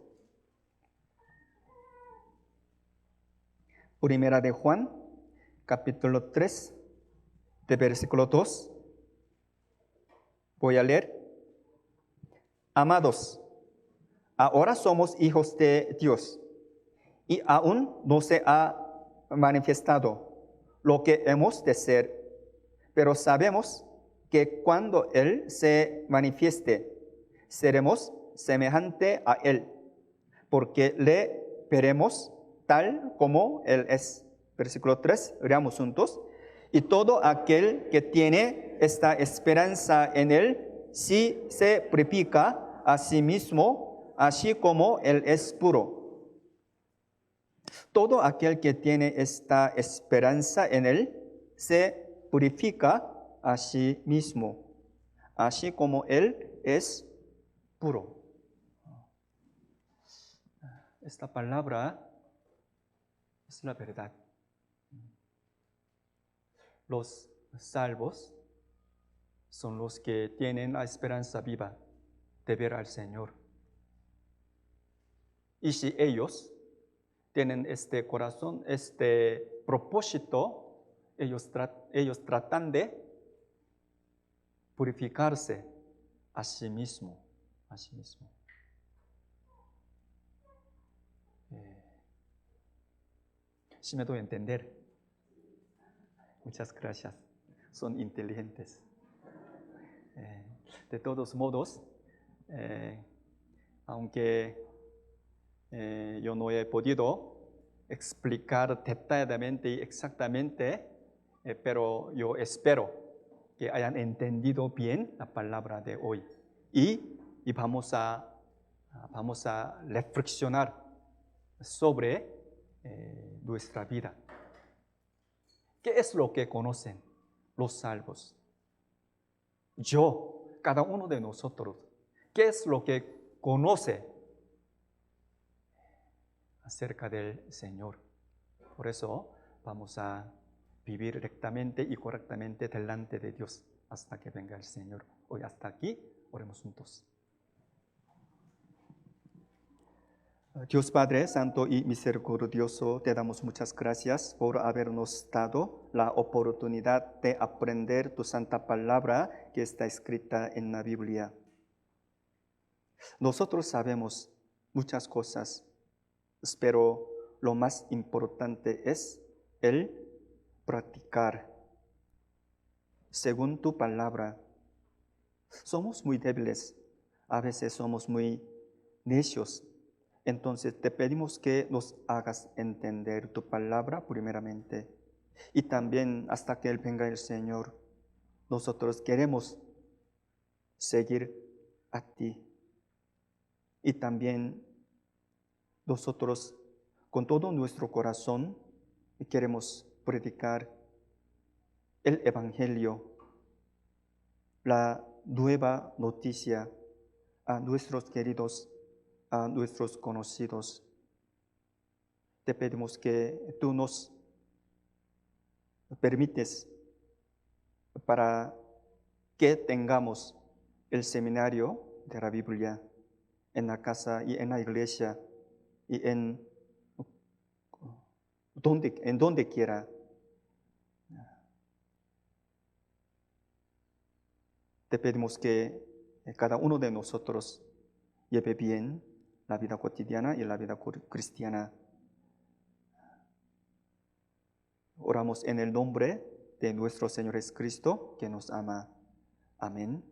Primera de Juan, capítulo 3, de versículo 2. Voy a leer. Amados, ahora somos hijos de Dios y aún no se ha manifestado lo que hemos de ser, pero sabemos que cuando Él se manifieste, seremos semejante a Él, porque le veremos tal como Él es. Versículo 3, leamos juntos. Y todo aquel que tiene esta esperanza en Él, sí se purifica a sí mismo, así como Él es puro. Todo aquel que tiene esta esperanza en Él, se purifica a sí mismo, así como Él es puro. Esta palabra es la verdad. Los salvos son los que tienen la esperanza viva de ver al Señor. Y si ellos tienen este corazón, este propósito, ellos tratan de purificarse a sí mismo, a sí mismo. ¿Sí me doy a entender? Muchas gracias. Son inteligentes. De todos modos, aunque yo no he podido explicar detalladamente y exactamente, pero yo espero que hayan entendido bien la palabra de hoy. Y vamos a reflexionar sobre nuestra vida. ¿Qué es lo que conocen los salvos? Cada uno de nosotros, ¿qué es lo que conoce acerca del Señor? Por eso vamos a vivir rectamente y correctamente delante de Dios hasta que venga el Señor. Hoy hasta aquí, oremos juntos. Dios Padre Santo y Misericordioso, te damos muchas gracias por habernos dado la oportunidad de aprender tu santa palabra que está escrita en la Biblia. Nosotros sabemos muchas cosas, pero lo más importante es el practicar según tu palabra. Somos muy débiles, a veces somos muy necios. Entonces te pedimos que nos hagas entender tu palabra primeramente. Y también hasta que Él venga el Señor, nosotros queremos seguir a ti. Y también nosotros con todo nuestro corazón queremos predicar el Evangelio, la nueva noticia a nuestros queridos, a nuestros conocidos. te pedimos que tú nos permites para que tengamos el seminario de la Biblia en la casa y en la iglesia y en donde quiera. Te pedimos que cada uno de nosotros lleve bien la vida cotidiana y la vida cristiana. Oramos en el nombre de nuestro Señor Jesucristo, que nos ama. Amén.